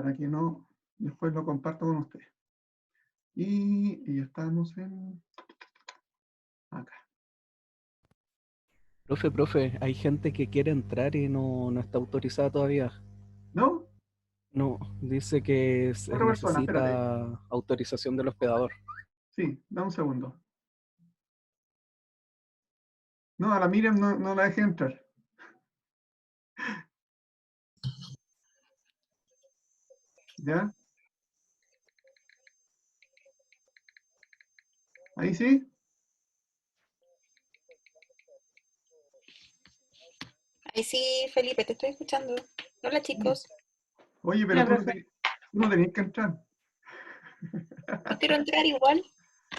para que no, después lo comparto con ustedes. Y ya estamos en acá. Profe, hay gente que quiere entrar y no está autorizada todavía. ¿No? No, dice que Otra persona, espérate. necesita autorización del hospedador. Sí, da un segundo. No, a la Miriam no la dejé entrar. ¿Ya? ¿Ahí sí? Ahí sí, Felipe, te estoy escuchando. Hola, chicos. Oye, pero Hola, profe. tú no tenías que entrar. Yo quiero entrar igual.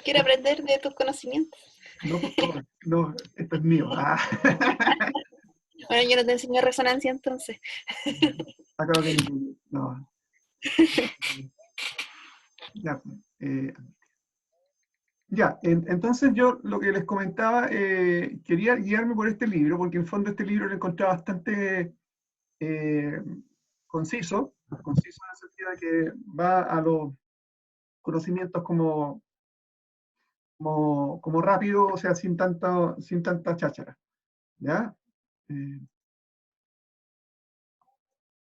Quiero aprender de tus conocimientos. No, por favor. No, esto es mío. Ah. Bueno, yo no te enseño resonancia entonces. Acá lo tengo. No. Ya, ya, entonces yo lo que les comentaba, quería guiarme por este libro, porque en fondo este libro lo encontré bastante eh, conciso en el sentido de que va a los conocimientos como rápido, o sea, sin tanta cháchara. ¿Ya? Eh,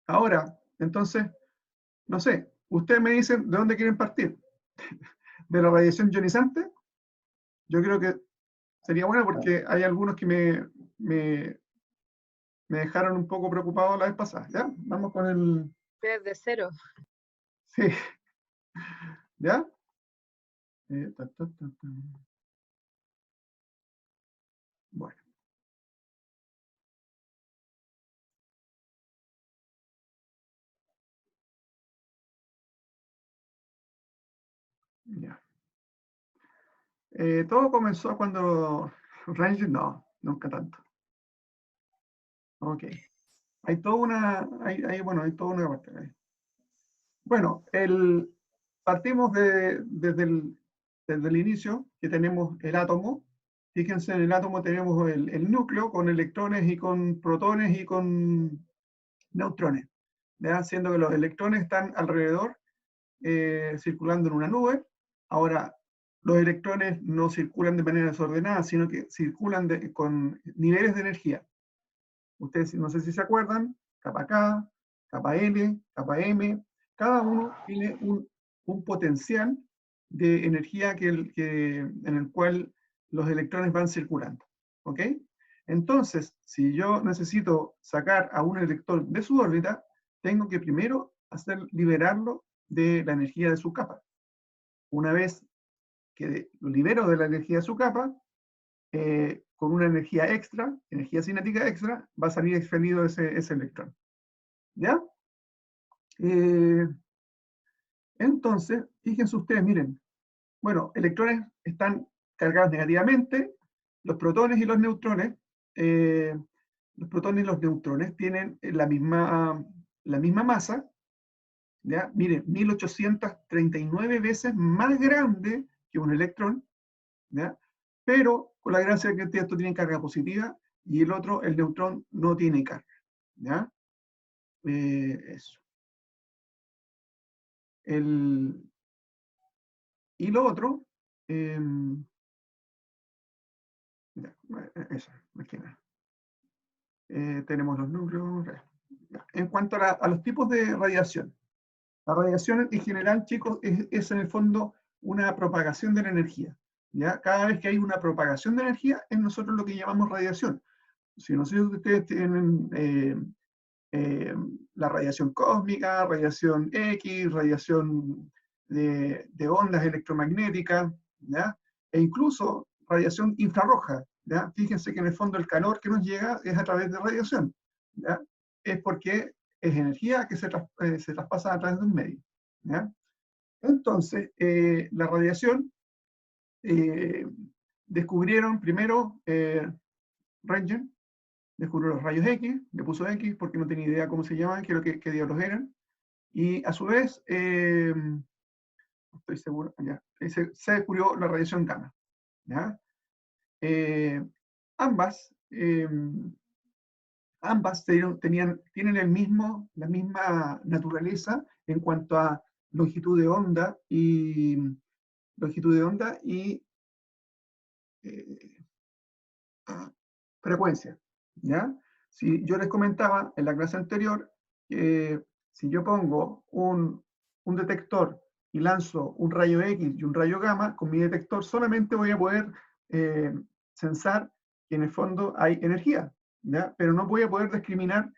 ahora, entonces, no sé, ustedes me dicen de dónde quieren partir. ¿De la radiación ionizante? Yo creo que sería bueno porque hay algunos que me dejaron un poco preocupado la vez pasada. ¿Ya? Vamos con el... Desde cero. Sí. ¿Ya? Bueno. Ya. Todo comenzó cuando Ranger, no, nunca tanto. Ok. Hay toda una, bueno, hay toda una parte ahí. Bueno, partimos desde el inicio, que tenemos el átomo. Fíjense, en el átomo tenemos el núcleo con electrones y con protones y con neutrones, ¿ya? Siendo que los electrones están alrededor, circulando en una nube. Ahora, los electrones no circulan de manera desordenada, sino que circulan con niveles de energía. Ustedes no sé si se acuerdan, capa K, capa L, capa M, cada uno tiene un potencial de energía en el cual los electrones van circulando. ¿Ok? Entonces, si yo necesito sacar a un electrón de su órbita, tengo que primero liberarlo de la energía de su capa. Una vez que lo libero de la energía de su capa, con una energía extra, energía cinética extra, va a salir expelido ese electrón. ¿Ya? Entonces, fíjense ustedes, miren, bueno, electrones están cargados negativamente, eh, los protones y los neutrones tienen la misma masa, ¿ya? Miren, 1839 veces más grande que un electrón, ¿ya? Pero con la gracia de que esto tiene carga positiva y el otro, el neutrón, no tiene carga. ¿Ya? Eso. Y lo otro, ya, eso, más que nada. Tenemos los núcleos. Ya. En cuanto a los tipos de radiación, la radiación en general, chicos, es en el fondo una propagación de la energía. ¿Ya? Cada vez que hay una propagación de energía, es nosotros lo que llamamos radiación. Si no sé si ustedes tienen la radiación cósmica, radiación X, radiación de ondas electromagnéticas, ¿ya? E incluso radiación infrarroja. ¿Ya? Fíjense que en el fondo el calor que nos llega es a través de radiación. ¿Ya? Es porque es energía que se traspasa a través de un medio. ¿Ya? Entonces, la radiación eh, descubrieron primero Röntgen, descubrió los rayos X, le puso X porque no tenía idea cómo se llamaban, qué diablos eran. Y a su vez, no estoy seguro, ya, se descubrió la radiación gamma. ¿Ya? Ambas ambas tienen la misma naturaleza en cuanto a longitud de onda y eh, frecuencia, ¿ya? Si yo les comentaba en la clase anterior que si yo pongo un detector y lanzo un rayo X y un rayo gamma, con mi detector solamente voy a poder sensar que en el fondo hay energía, ¿ya? Pero no voy a poder discriminar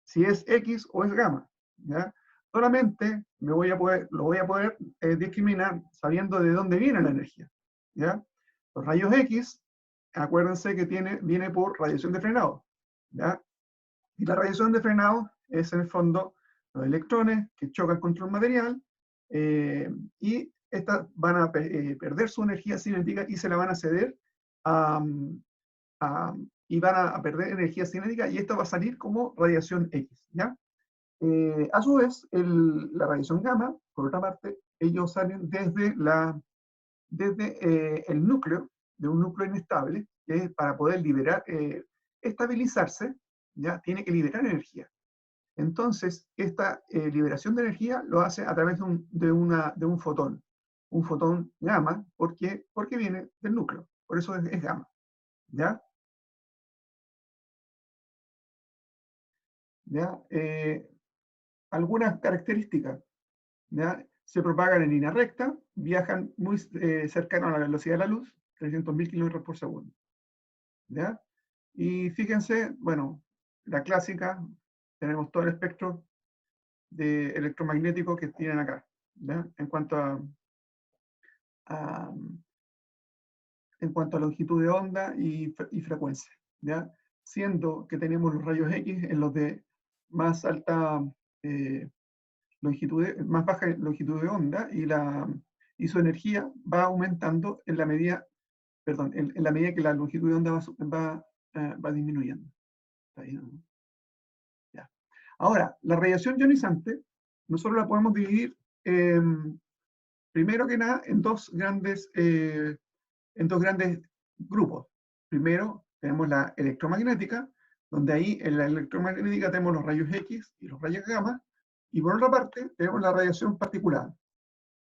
si es X o es gamma, ¿ya? Solamente lo voy a poder discriminar sabiendo de dónde viene la energía, ¿ya? Los rayos X, acuérdense que viene por radiación de frenado, ¿ya? Y la radiación de frenado es en el fondo los electrones que chocan contra un material y estas van a perder su energía cinética y se la van a ceder a, y van a perder energía cinética y esto va a salir como radiación X, ¿ya? A su vez, la radiación gamma, por otra parte, ellos salen desde el núcleo, de un núcleo inestable, que para poder estabilizarse, ya tiene que liberar energía. Entonces, esta liberación de energía lo hace a través de un fotón gamma, porque viene del núcleo, por eso es gamma, ¿ya? ¿Ya? Algunas características, ¿ya? Se propagan en línea recta, viajan muy cercano a la velocidad de la luz, 300.000 kilómetros por segundo, ¿ya? Y fíjense, bueno, la clásica, tenemos todo el espectro electromagnético que tienen acá, ¿ya? A, en cuanto a longitud de onda y frecuencia, ¿ya? Siendo que tenemos los rayos X en los de más alta más baja longitud de onda y su energía va aumentando en la medida, perdón, en la medida que la longitud de onda va disminuyendo. ¿Está ahí, no? Ya. Ahora, la radiación ionizante, nosotros la podemos dividir primero que nada en dos grandes grupos. Primero tenemos la electromagnética, donde ahí en la electromagnética tenemos los rayos X y los rayos gamma, y por otra parte tenemos la radiación particular,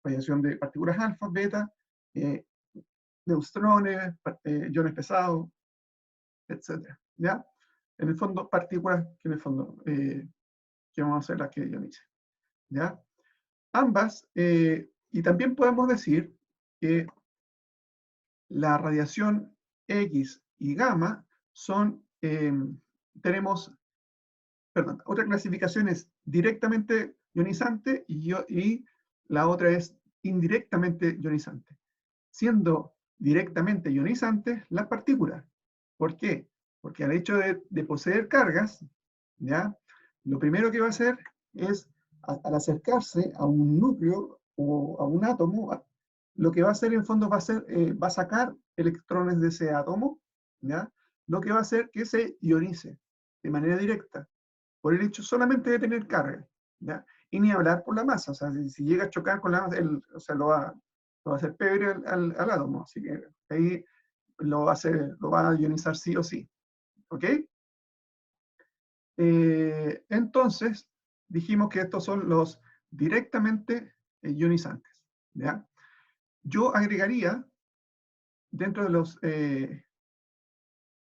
radiación de partículas alfa, beta, neutrones, iones pesados, etc. ¿Ya? En el fondo, partículas que en el fondo que vamos a ser las que ionicen. ¿Ya? Ambas, y también podemos decir que la radiación X y gamma tenemos, perdón, otra clasificación es directamente ionizante y la otra es indirectamente ionizante. Siendo directamente ionizantes las partículas. ¿Por qué? Porque al hecho de poseer cargas, ¿ya? Lo primero que va a hacer es, al acercarse a un núcleo o a un átomo, lo que va a hacer en fondo va a sacar electrones de ese átomo, ¿ya? Lo que va a hacer que se ionice de manera directa, por el hecho solamente de tener carga, ¿ya? Y ni hablar por la masa, o sea, si llega a chocar con la masa, o sea, lo va a hacer pebre al átomo, así que ahí lo va a ionizar sí o sí, ¿ok? Entonces, dijimos que estos son los directamente ionizantes, ¿ya? Yo agregaría, dentro de los,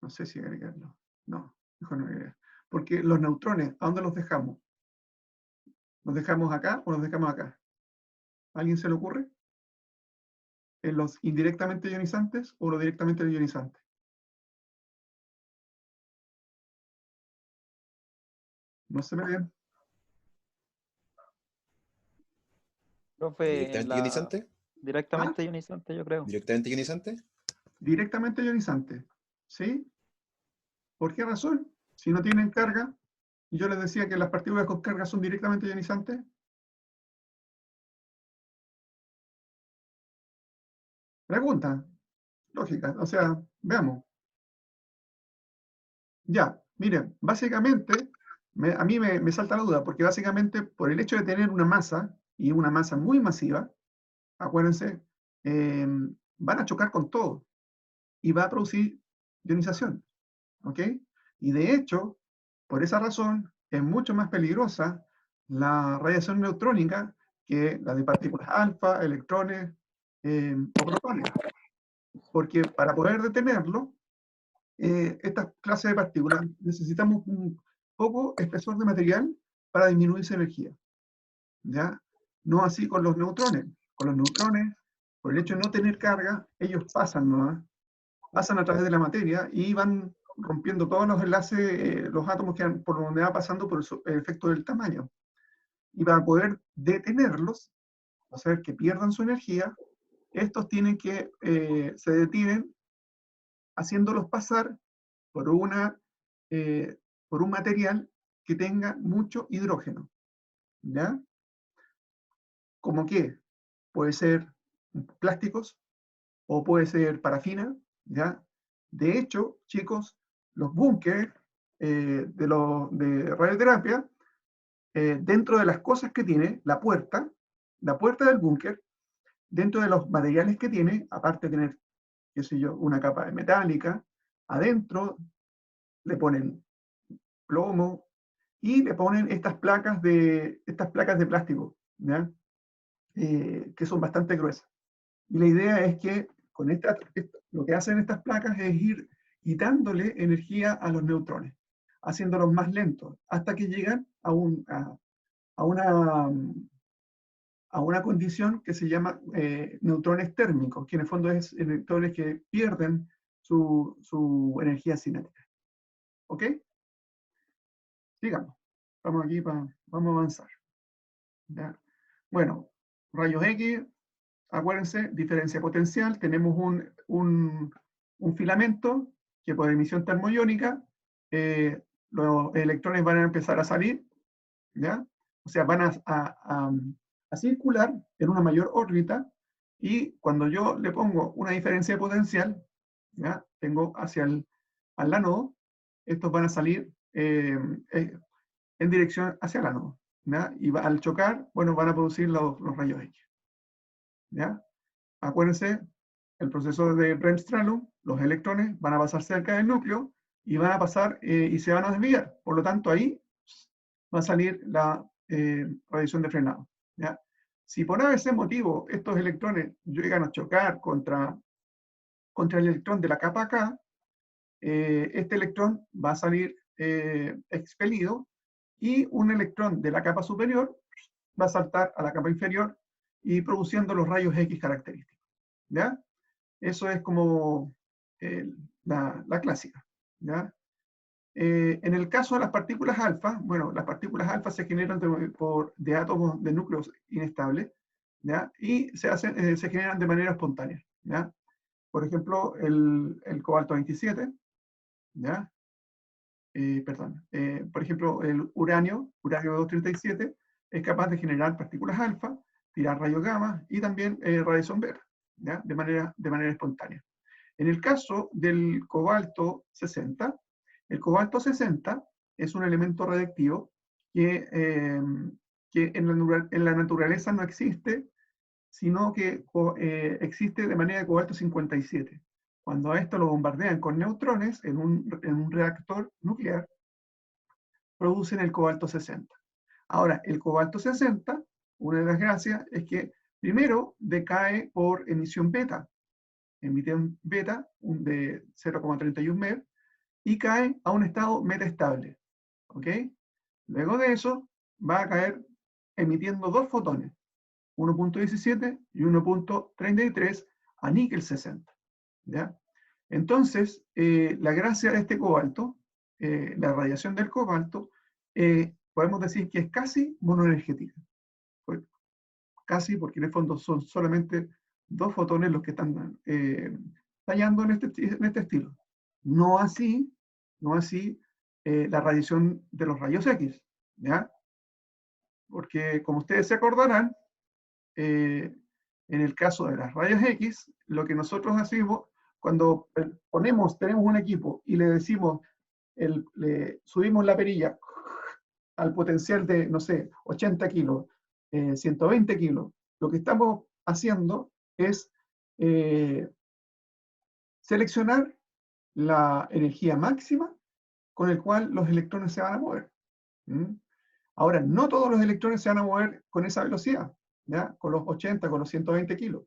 no sé si agregarlo, no, mejor no agregar, porque los neutrones, ¿a dónde los dejamos? ¿Los dejamos acá o los dejamos acá? ¿A alguien se le ocurre? ¿En los indirectamente ionizantes o los directamente ionizantes? No se me ven. Profe, en ¿Directamente la ionizante? directamente ionizante, yo creo. ¿Directamente ionizante? Directamente ionizante, ¿sí? ¿Por qué razón? Si no tienen carga, y yo les decía que las partículas con carga son directamente ionizantes. Pregunta, lógica, o sea, veamos. Ya, miren, básicamente, a mí me salta la duda, porque básicamente por el hecho de tener una masa, y una masa muy masiva, acuérdense, van a chocar con todo, y va a producir ionización, ¿ok? Y de hecho, Por esa razón, es mucho más peligrosa la radiación neutrónica que la de partículas alfa, electrones o protones. Porque para poder detenerlo, estas clases de partículas necesitamos un poco espesor de material para disminuir su energía. ¿Ya? No así con los neutrones. Con los neutrones, por el hecho de no tener carga, ellos pasan, ¿no? Pasan a través de la materia y van rompiendo todos los enlaces, los átomos que por donde va pasando por el efecto del tamaño. Y para poder detenerlos, hacer que pierdan su energía, estos tienen que, se detienen haciéndolos pasar por, por un material que tenga mucho hidrógeno. ¿Ya? ¿Cómo qué? Puede ser plásticos o puede ser parafina, ¿ya? De hecho, chicos, los búnkeres de radioterapia, dentro de las cosas que tiene, la puerta del búnker, dentro de los materiales que tiene, aparte de tener, qué sé yo, una capa de metálica, adentro le ponen plomo y le ponen estas placas de plástico, ¿ya? Que son bastante gruesas. Y la idea es que con lo que hacen estas placas es ir quitándole energía a los neutrones, haciéndolos más lentos, hasta que llegan a una condición que se llama neutrones térmicos, que en el fondo es neutrones que pierden su energía cinética. ¿Ok? Sigamos. Estamos aquí vamos a avanzar. ¿Ya? Bueno, rayos X, acuérdense, diferencia potencial, tenemos un filamento que por emisión termoiónica los electrones van a empezar a salir, ¿ya? O sea, van a circular en una mayor órbita y cuando yo le pongo una diferencia de potencial, ¿ya? Tengo al ánodo, estos van a salir en dirección hacia el ánodo, ¿ya? Y al chocar, bueno, van a producir los rayos X. ¿Ya? Acuérdense, el proceso de Bremsstrahlung, los electrones van a pasar cerca del núcleo y van a pasar y se van a desviar. Por lo tanto, ahí va a salir la radiación de frenado. ¿Ya? Si por ese motivo estos electrones llegan a chocar contra el electrón de la capa K, este electrón va a salir expelido y un electrón de la capa superior va a saltar a la capa inferior y produciendo los rayos X característicos. ¿Ya? Eso es como la clásica. ¿Ya? En el caso de las partículas alfa, bueno, las partículas alfa se generan de átomos de núcleos inestables, ¿ya? Y se generan de manera espontánea. ¿Ya? Por ejemplo, el cobalto 27, ¿ya? Perdón, por ejemplo, el uranio 237, es capaz de generar partículas alfa, tirar rayos gamma y también radiación beta, ¿ya? De manera espontánea. En el caso del cobalto 60, el cobalto 60 es un elemento radiactivo que en la naturaleza no existe, sino que existe de manera de cobalto 57. Cuando a esto lo bombardean con neutrones en un reactor nuclear, producen el cobalto 60. Ahora, el cobalto 60, una de las gracias es que primero decae por emisión beta, emite un beta de 0,31 MeV y cae a un estado metaestable. ¿Ok? Luego de eso va a caer emitiendo dos fotones, 1.17 y 1.33 a níquel 60. ¿Ya? Entonces, la gracia de este cobalto, la radiación del cobalto, podemos decir que es casi monoenergética. Pues, casi, porque en el fondo son solamente dos fotones los que están tallando en este estilo. No así la radiación de los rayos X, ¿ya? Porque como ustedes se acordarán, en el caso de las rayos X, lo que nosotros hacemos, cuando tenemos un equipo y le decimos, le subimos la perilla al potencial de, no sé, 80 kilos, 120 kilos, lo que estamos haciendo es seleccionar la energía máxima con el cual los electrones se van a mover. Ahora, no todos los electrones se van a mover con esa velocidad, ¿ya? Con los 80, con los 120 kilos,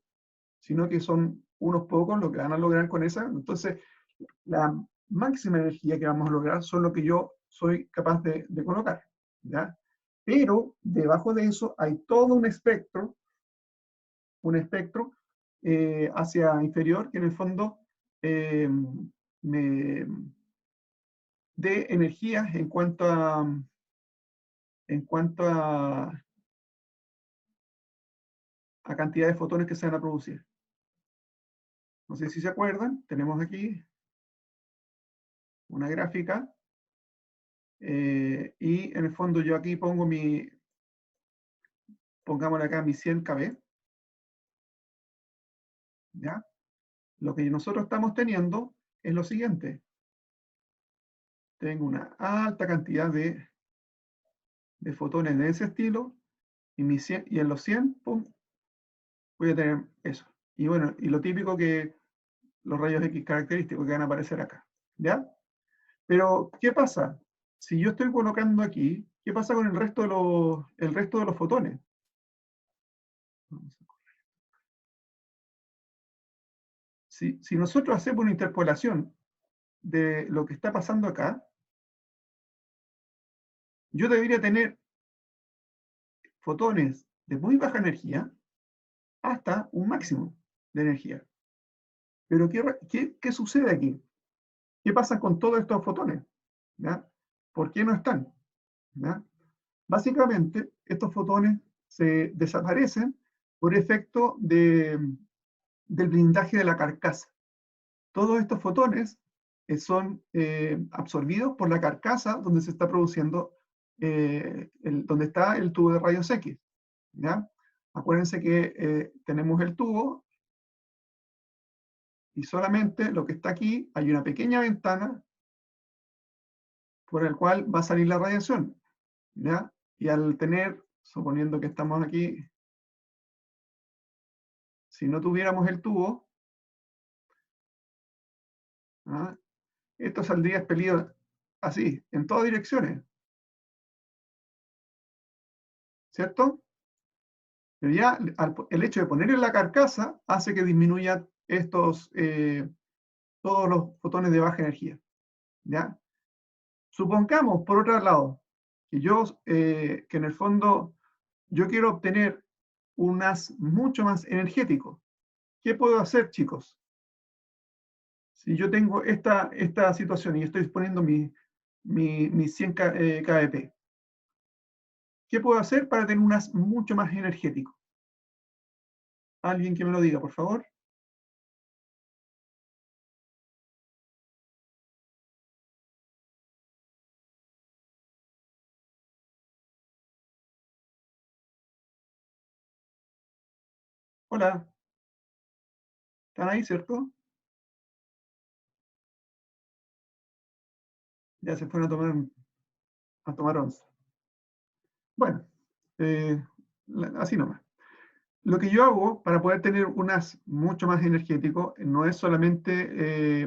sino que son unos pocos los que van a lograr con esa. Entonces, la máxima energía que vamos a lograr son lo que yo soy capaz de colocar, ¿ya? Pero debajo de eso hay todo un espectro hacia inferior, que en el fondo me dé energías en cuanto a cantidad de fotones que se van a producir. No sé si se acuerdan, tenemos aquí una gráfica, y en el fondo yo aquí pongo pongámosle acá mi 100 kb, ¿ya? Lo que nosotros estamos teniendo es lo siguiente. Tengo una alta cantidad de fotones de ese estilo, y en los 100, pum, voy a tener eso. Y bueno, y lo típico que los rayos X característicos que van a aparecer acá, ¿ya? Pero, ¿qué pasa? Si yo estoy colocando aquí, ¿qué pasa con el resto de los fotones? Si nosotros hacemos una interpolación de lo que está pasando acá, yo debería tener fotones de muy baja energía hasta un máximo de energía. Pero ¿qué sucede aquí? ¿Qué pasa con todos estos fotones? ¿Ya? ¿Por qué no están? ¿Ya? Básicamente, estos fotones se desaparecen por efecto del blindaje de la carcasa. Todos estos fotones son absorbidos por la carcasa donde se está produciendo, donde está el tubo de rayos X, ¿ya? Acuérdense que tenemos el tubo y solamente lo que está aquí, hay una pequeña ventana por el cual va a salir la radiación, ¿ya? Y al tener, suponiendo que estamos aquí, si no tuviéramos el tubo, ¿ah? Esto saldría expelido así, en todas direcciones, ¿cierto? Pero ya el hecho de poner en la carcasa hace que disminuya todos los fotones de baja energía, ¿ya? Supongamos, por otro lado, que en el fondo yo quiero obtener un haz mucho más energético. ¿Qué puedo hacer, chicos? Si yo tengo esta situación y estoy poniendo mi 100 kbp, ¿qué puedo hacer para tener un haz mucho más energético? ¿Alguien que me lo diga, por favor? Hola. ¿Están ahí, cierto? Ya se fueron a tomar once. Bueno, así nomás. Lo que yo hago para poder tener un haz mucho más energético no es solamente,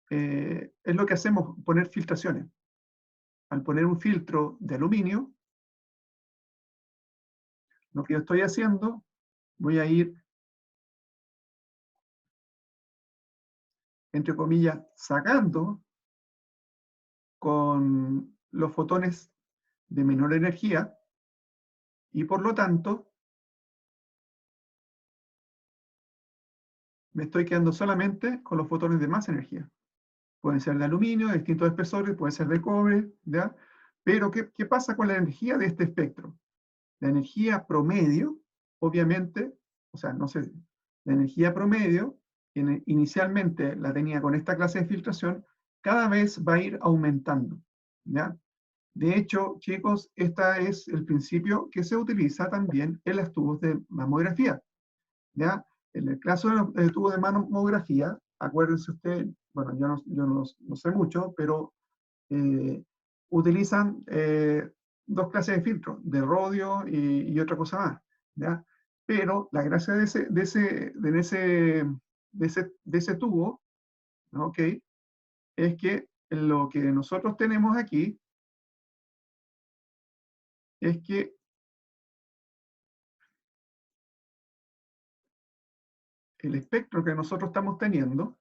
es lo que hacemos, poner filtraciones. Al poner un filtro de aluminio, lo que yo estoy haciendo, voy a ir, entre comillas, sacando con los fotones de menor energía, y por lo tanto, me estoy quedando solamente con los fotones de más energía. Pueden ser de aluminio, de distintos espesores, pueden ser de cobre, ¿ya? Pero, ¿qué pasa con la energía de este espectro? La energía promedio, obviamente, o sea, no sé, la energía promedio, que inicialmente la tenía con esta clase de filtración, cada vez va a ir aumentando, ¿ya? De hecho, chicos, este es el principio que se utiliza también en los tubos de mamografía, ¿ya? En el caso de los tubos de mamografía, acuérdense ustedes, bueno, yo no sé mucho, pero utilizan dos clases de filtros, de rodio y otra cosa más, ¿ya? Pero la gracia de ese tubo, ¿no? ¿Okay? Es que lo que nosotros tenemos aquí es que el espectro que nosotros estamos teniendo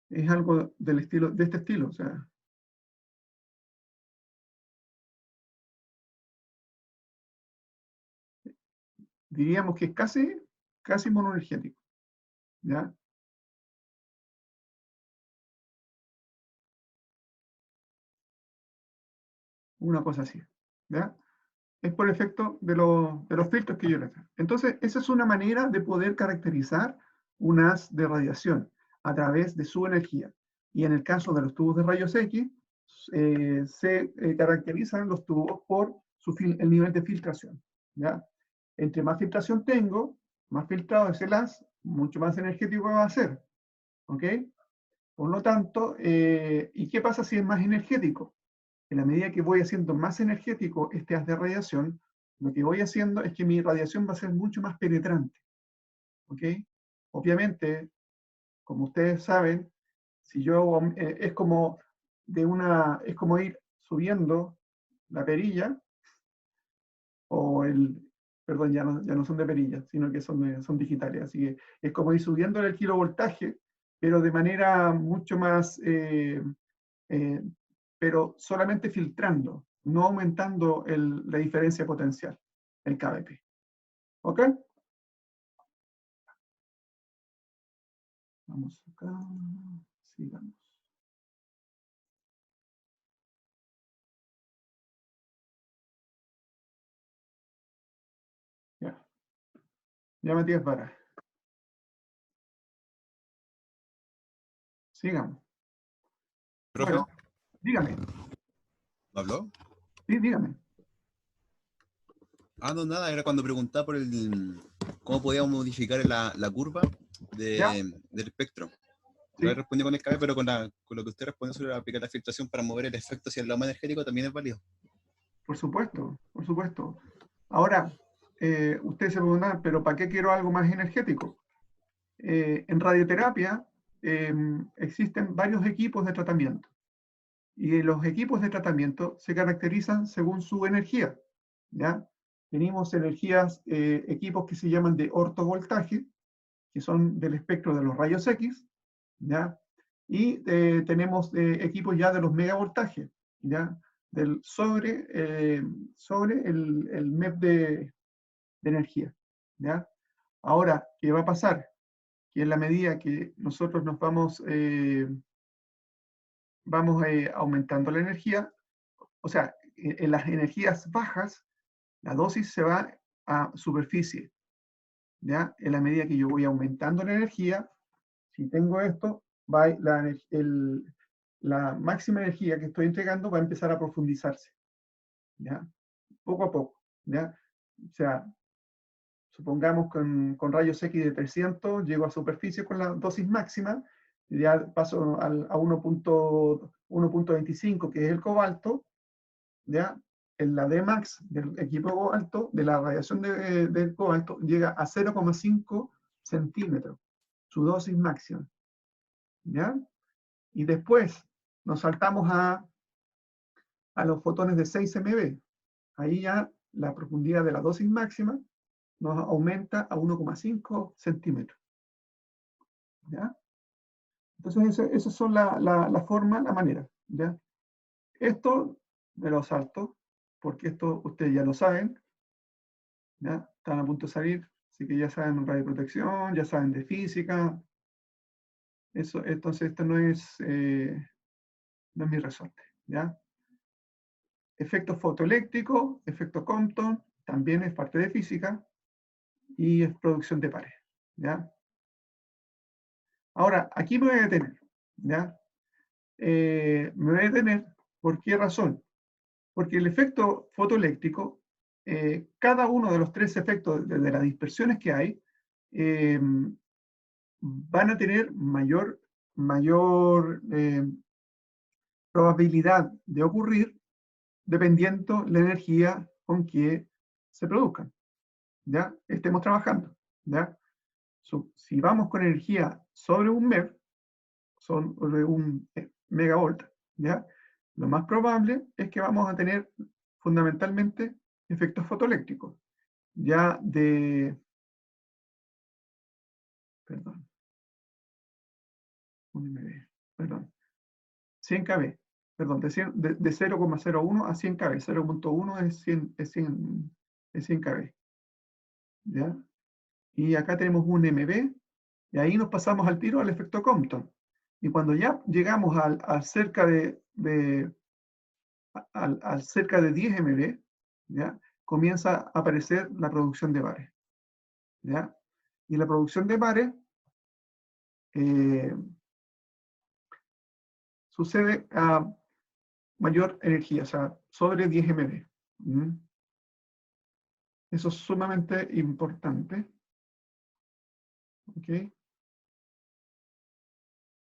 es algo del estilo, de este estilo, o sea, diríamos que es casi monoenergético, ¿ya? Una cosa así, ¿ya? Es por efecto de los filtros que yo le hago. Entonces, esa es una manera de poder caracterizar un haz de radiación a través de su energía. Y en el caso de los tubos de rayos X, se caracterizan los tubos por el nivel de filtración, ¿ya? Entre más filtración tengo, más filtrado es el haz, mucho más energético va a ser, ¿ok? Por lo tanto, ¿y qué pasa si es más energético? En la medida que voy haciendo más energético este haz de radiación, lo que voy haciendo es que mi radiación va a ser mucho más penetrante, ¿ok? Obviamente, como ustedes saben, si yo, es como es como ir subiendo la perilla, o perdón, ya no son de perilla, sino que son digitales, así que es como ir subiendo el kilovoltaje, pero de manera mucho más, eh, pero solamente filtrando, no aumentando la diferencia potencial, el KBP. ¿Ok? Vamos acá, sigamos. Ya, ya Matías para. Sigamos. ¿Profe? Bueno, dígame. ¿Me habló? Sí, dígame. Ah, no, nada, era cuando preguntaba por cómo podíamos modificar la curva ¿Ya? del espectro. Sí. No respondí con el KB, pero con lo que usted respondió sobre aplicar la filtración para mover el efecto hacia el lado más energético también es válido. Por supuesto, por supuesto. Ahora, ustedes se preguntan, ¿pero para qué quiero algo más energético? En radioterapia existen varios equipos de tratamiento. Y los equipos de tratamiento se caracterizan según su energía, ¿ya? Tenemos equipos que se llaman de ortovoltaje, que son del espectro de los rayos X, ¿ya? Y tenemos equipos ya de los megavoltajes, ¿ya? Sobre el MEP de energía, ¿ya? Ahora, ¿qué va a pasar? Que en la medida que nosotros nos vamos aumentando la energía, o sea, en las energías bajas, la dosis se va a superficie, ¿ya? En la medida que yo voy aumentando la energía, si tengo esto, la máxima energía que estoy entregando va a empezar a profundizarse, ¿ya? Poco a poco, ¿ya? O sea, supongamos con rayos X de 300, llego a superficie con la dosis máxima, y ya paso a 1.25, que es el cobalto, ¿ya? En la Dmax del equipo cobalto, de la radiación del cobalto, llega a 0,5 centímetros, su dosis máxima, ¿ya? Y después nos saltamos a los fotones de 6 MB. Ahí ya la profundidad de la dosis máxima nos aumenta a 1,5 centímetros, ¿ya? Entonces, esas son la forma, la manera, ¿ya? Esto me lo salto, porque esto ustedes ya lo saben, ¿ya? Están a punto de salir, así que ya saben radioprotección, ya saben de física. Entonces, esto no es mi resorte, ¿ya? Efecto fotoeléctrico, efecto Compton, también es parte de física, y es producción de pares, ¿ya? Ahora, aquí me voy a detener, ¿ya? Me voy a detener, ¿por qué razón? Porque el efecto fotoeléctrico, cada uno de los tres efectos de las dispersiones que hay, van a tener mayor probabilidad de ocurrir dependiendo la energía con que se produzcan, ¿ya? Estemos trabajando, ¿ya? Si vamos con energía sobre un MEV, son de 1 megavolt, ¿ya? Lo más probable es que vamos a tener fundamentalmente efectos fotoeléctricos, ya de, perdón, 1 MB, perdón, 100 kb, perdón, de 0,01 a 100 kb, 0,1 es 100 kb, ¿ya? Y acá tenemos 1 MB, y ahí nos pasamos al tiro al efecto Compton. Y cuando ya llegamos al cerca de cerca de 10 MB, ¿ya? Comienza a aparecer la producción de bares, ¿ya? Y la producción de bares sucede a mayor energía, o sea, sobre 10 MB. ¿Mm? Eso es sumamente importante. ¿Ok?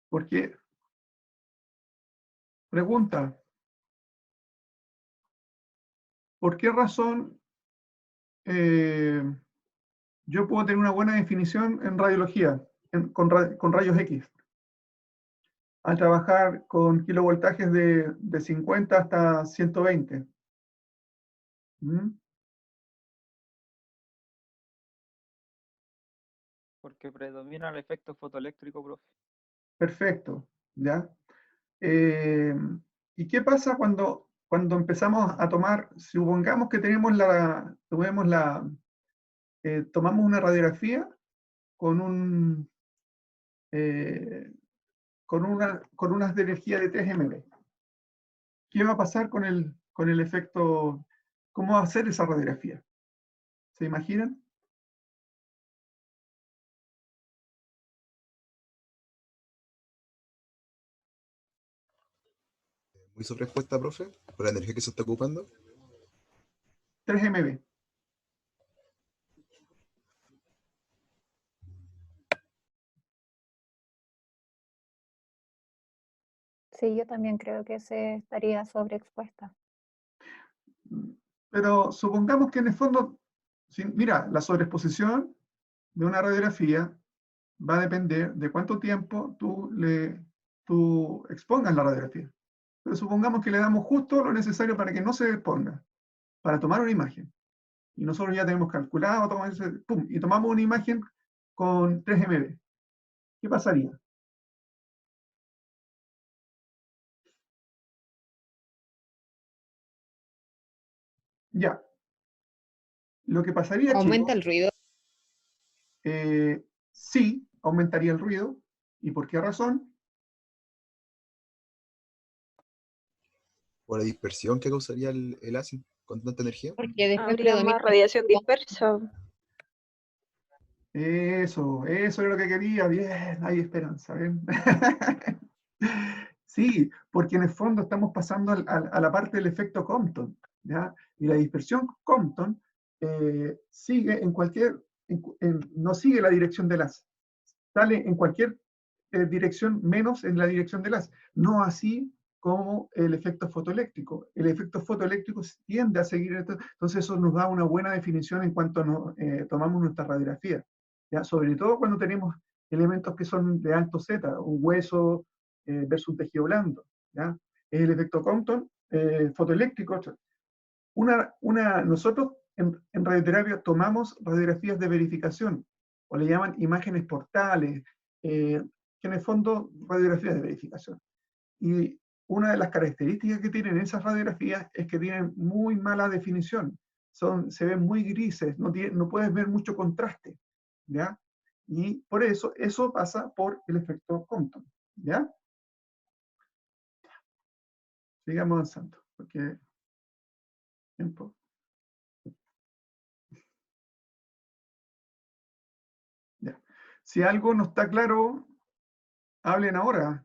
Porque, pregunta, ¿por qué razón yo puedo tener una buena definición en radiología, con rayos X? Al trabajar con kilovoltajes de 50 hasta 120. ¿Mm? Porque predomina el efecto fotoeléctrico, profe. Perfecto, ¿ya? ¿Y qué pasa cuando empezamos a tomar, supongamos que tomamos una radiografía con con unas de energía de 3 MB? ¿Qué va a pasar con el efecto? ¿Cómo va a ser esa radiografía? ¿Se imaginan? Muy sobreexpuesta, profe, por la energía que se está ocupando. 3 MB. Sí, yo también creo que se estaría sobreexpuesta. Pero supongamos que en el fondo, mira, la sobreexposición de una radiografía va a depender de cuánto tiempo tú expongas la radiografía. Pero supongamos que le damos justo lo necesario para que no se exponga, para tomar una imagen. Y nosotros ya tenemos calculado, pum, y tomamos una imagen con 3 MB. ¿Qué pasaría? Ya. Lo que pasaría, ¿Aumenta chicos, el ruido? sí, aumentaría el ruido. ¿Y por qué razón? Por la dispersión que causaría el ácido con tanta energía. Porque después Habría predomina. más radiación dispersa. Eso es lo que quería. Bien, hay esperanza. ¿Ven? Sí, porque en el fondo estamos pasando a la parte del efecto Compton, ¿ya? Y la dispersión Compton sigue no sigue la dirección del haz. Sale en cualquier dirección menos en la dirección del haz. No así como el efecto fotoeléctrico. El efecto fotoeléctrico tiende a seguir esto, entonces eso nos da una buena definición en cuanto tomamos nuestra radiografía, ¿ya? Sobre todo cuando tenemos elementos que son de alto Z, un hueso versus un tejido blando, ¿ya? El efecto Compton fotoeléctrico. Nosotros en radioterapia tomamos radiografías de verificación, o le llaman imágenes portales, que en el fondo radiografías de verificación. Y una de las características que tienen esas radiografías es que tienen muy mala definición, se ven muy grises, no puedes ver mucho contraste, ¿ya? Y por eso pasa por el efecto Compton, ¿ya? Sigamos avanzando, porque tiempo. Ya. Si algo no está claro, hablen ahora,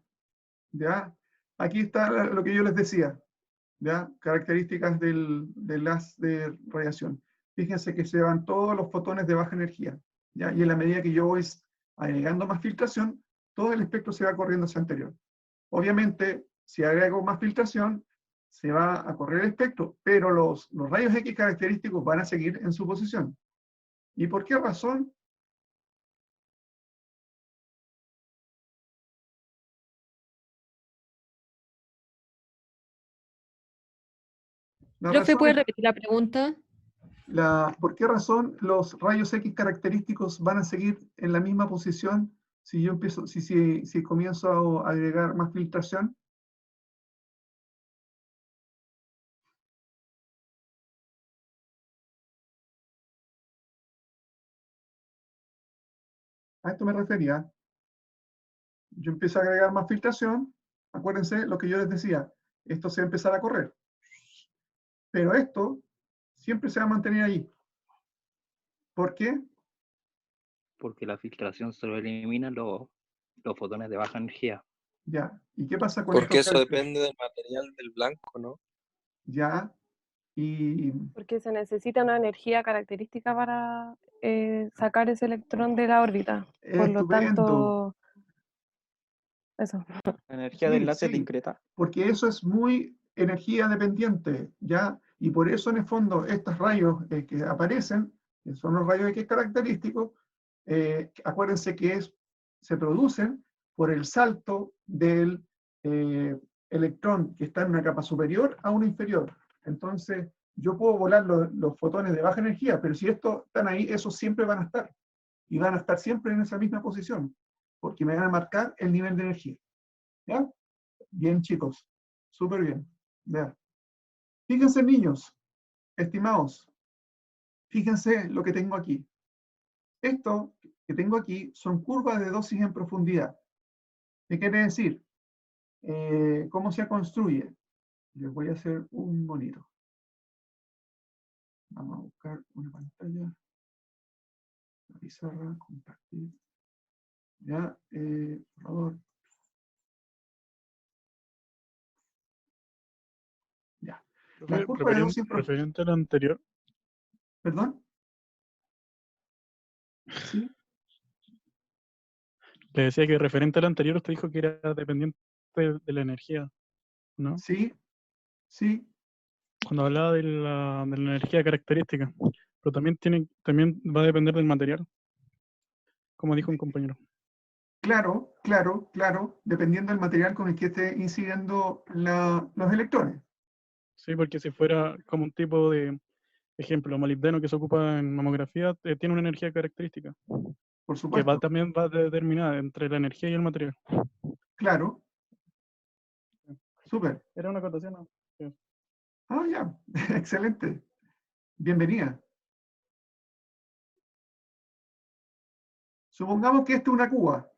¿ya? Aquí está lo que yo les decía, ¿ya? Características del haz de radiación. Fíjense que se van todos los fotones de baja energía, ¿ya? Y en la medida que yo voy agregando más filtración, todo el espectro se va corriendo hacia anterior. Obviamente, si agrego más filtración, se va a correr el espectro, pero los rayos X característicos van a seguir en su posición. ¿Y por qué razón? La Profe, razón ¿puede es- repetir la pregunta? ¿por qué razón los rayos X característicos van a seguir en la misma posición si yo empiezo, si comienzo a agregar más filtración? A esto me refería. Yo empiezo a agregar más filtración, acuérdense lo que yo les decía, esto se va a empezar a correr. Pero esto siempre se va a mantener ahí. ¿Por qué? Porque la filtración solo elimina los fotones de baja energía. Ya. ¿Y qué pasa con Porque estos eso caracteres? depende del material del blanco, ¿no? Ya. Y Porque se necesita una energía característica para sacar ese electrón de la órbita. Por lo estupendo. tanto, eso. La energía de Sí, enlace sí, discreta. porque eso es muy energía dependiente, ¿ya? Y por eso en el fondo estos rayos que aparecen, que son los rayos X característicos, acuérdense que se producen por el salto del electrón que está en una capa superior a una inferior. Entonces, yo puedo volar los fotones de baja energía, pero si estos están ahí, esos siempre van a estar. Y van a estar siempre en esa misma posición, porque me van a marcar el nivel de energía. ¿Ya? Bien, chicos. Súper bien. Ya. Fíjense, niños, estimados, fíjense lo que tengo aquí. Esto que tengo aquí son curvas de dosis en profundidad. ¿Qué quiere decir? ¿Cómo se construye? Les voy a hacer un monito. Vamos a buscar una pantalla. La pizarra, compartir. Ya, por favor. Ya. La curva de dosis en profundidad. Referente a lo anterior, ¿Perdón? Sí. le decía que referente a lo anterior usted dijo que era dependiente de la energía, ¿no? Sí. Sí. Cuando hablaba de la energía característica, pero también va a depender del material, como dijo un compañero. Claro, claro, claro, dependiendo del material con el que esté incidiendo los electrones. Sí, porque si fuera como un tipo de ejemplo, molibdeno que se ocupa en mamografía, tiene una energía característica, Por que supuesto. también va determinada entre la energía y el material. Claro. Súper. Era una acotación, ¿no? Sí. Ah, ya. Excelente. Bienvenida. Supongamos que esto es una cuba.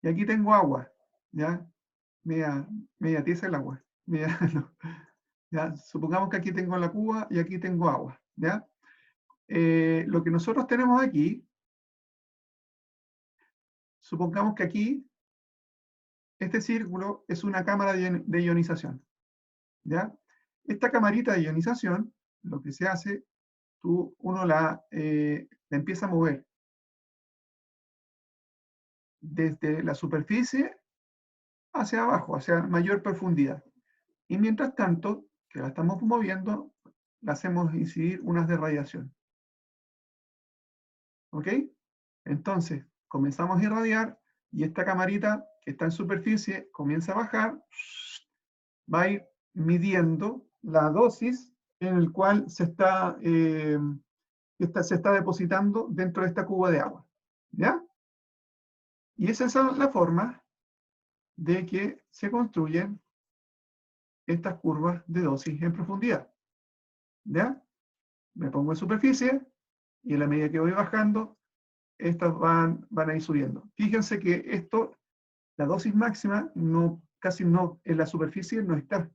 Y aquí tengo agua. ¿Ya? Media tiesa el agua. No. ¿Ya? Supongamos que aquí tengo la cuba y aquí tengo agua. ¿Ya? Lo que nosotros tenemos aquí, supongamos que aquí, este círculo es una cámara de ionización. ¿Ya? Esta camarita de ionización, lo que se hace, uno la empieza a mover desde la superficie hacia abajo, hacia mayor profundidad. Y mientras tanto, que la estamos moviendo, la hacemos incidir unas de radiación. ¿Ok? Entonces, comenzamos a irradiar y esta camarita que está en superficie comienza a bajar, va a ir midiendo la dosis en el cual se está depositando dentro de esta cuba de agua. ¿Ya? Y esa es la forma de que se construyen estas curvas de dosis en profundidad. ¿Ya? Me pongo en superficie y a la medida que voy bajando, estas van a ir subiendo. Fíjense que esto, la dosis máxima, casi no, en la superficie no está.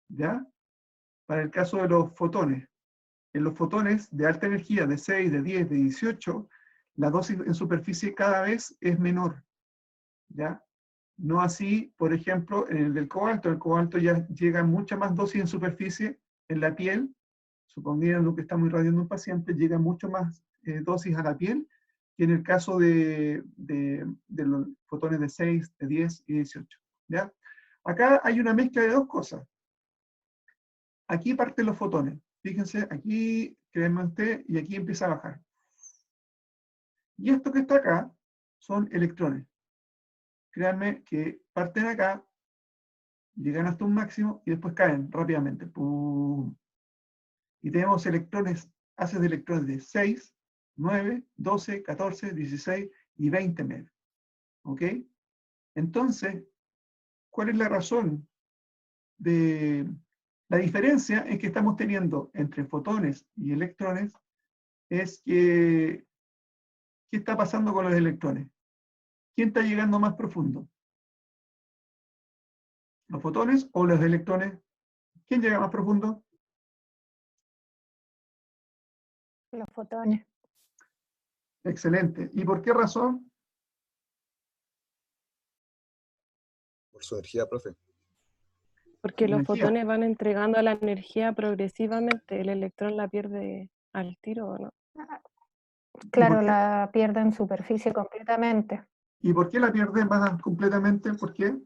¿Ya? Para el caso de los fotones. En los fotones de alta energía, de 6, de 10, de 18, la dosis en superficie cada vez es menor. ¿Ya? No así, por ejemplo, en el del cobalto. El cobalto ya llega a mucha más dosis en superficie en la piel. Suponiendo que estamos irradiando un paciente, llega mucho más dosis a la piel que en el caso de los fotones de 6, de 10 y 18. ¿Ya? Acá hay una mezcla de dos cosas. Aquí parten los fotones. Fíjense, aquí, créanme usted, y aquí empieza a bajar. Y esto que está acá son electrones. Créanme que parten acá llegan hasta un máximo y después caen rápidamente. ¡Pum! Y tenemos electrones, haces de electrones de 6, 9, 12, 14, 16 y 20 MeV. ¿Ok? Entonces, ¿cuál es la razón de la diferencia en que estamos teniendo entre fotones y electrones? Es que, ¿qué está pasando con los electrones? ¿Quién está llegando más profundo? ¿Los fotones o los electrones? ¿Quién llega más profundo? Los fotones. Excelente. ¿Y por qué razón? Por su energía, profe. Porque los Energía. fotones van entregando la energía progresivamente, el electrón la pierde al tiro, ¿o no? Claro, qué? la pierde en superficie completamente. ¿Y por qué la pierde más completamente? ¿Por qué?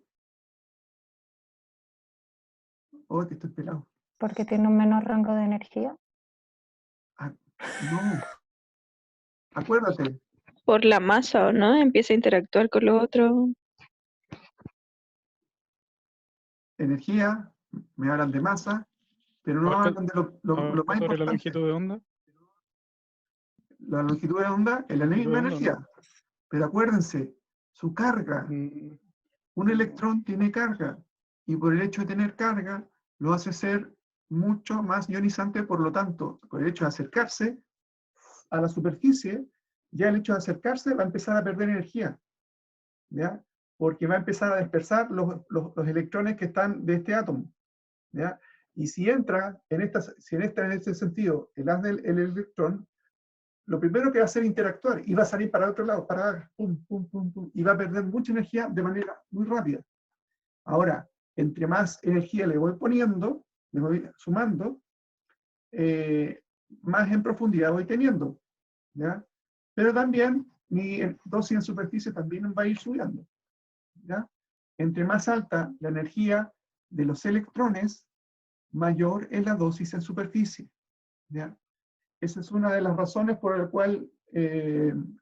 Oh, que estoy pelado. Porque tiene un menor rango de energía. Ah, no. Acuérdate. Por la masa, ¿o no? Empieza a interactuar con los otros. Energía, me hablan de masa, pero no Abarca- hablan de lo más sobre la importante. longitud de onda. La longitud de onda es la Longitud misma de onda, energía. ¿no? Pero acuérdense, su carga. Mm, Un electrón tiene carga. Y por el hecho de tener carga, lo hace ser mucho más ionizante. Por lo tanto, por el hecho de acercarse a la superficie, ya el hecho de acercarse va a empezar a perder energía. ¿Ya? Porque va a empezar a dispersar los electrones que están de este átomo. ¿Ya? Y si entra en este sentido el haz del electrón, lo primero que va a hacer es interactuar y va a salir para otro lado, para pum, pum, pum, pum, y va a perder mucha energía de manera muy rápida. Ahora, entre más energía le voy poniendo, le voy sumando, más en profundidad voy teniendo. ¿Ya? Pero también mi dosis en superficie también va a ir subiendo. ¿Ya? Entre más alta la energía de los electrones, mayor es la dosis en superficie. ¿Ya? Esa es una de las razones por la cual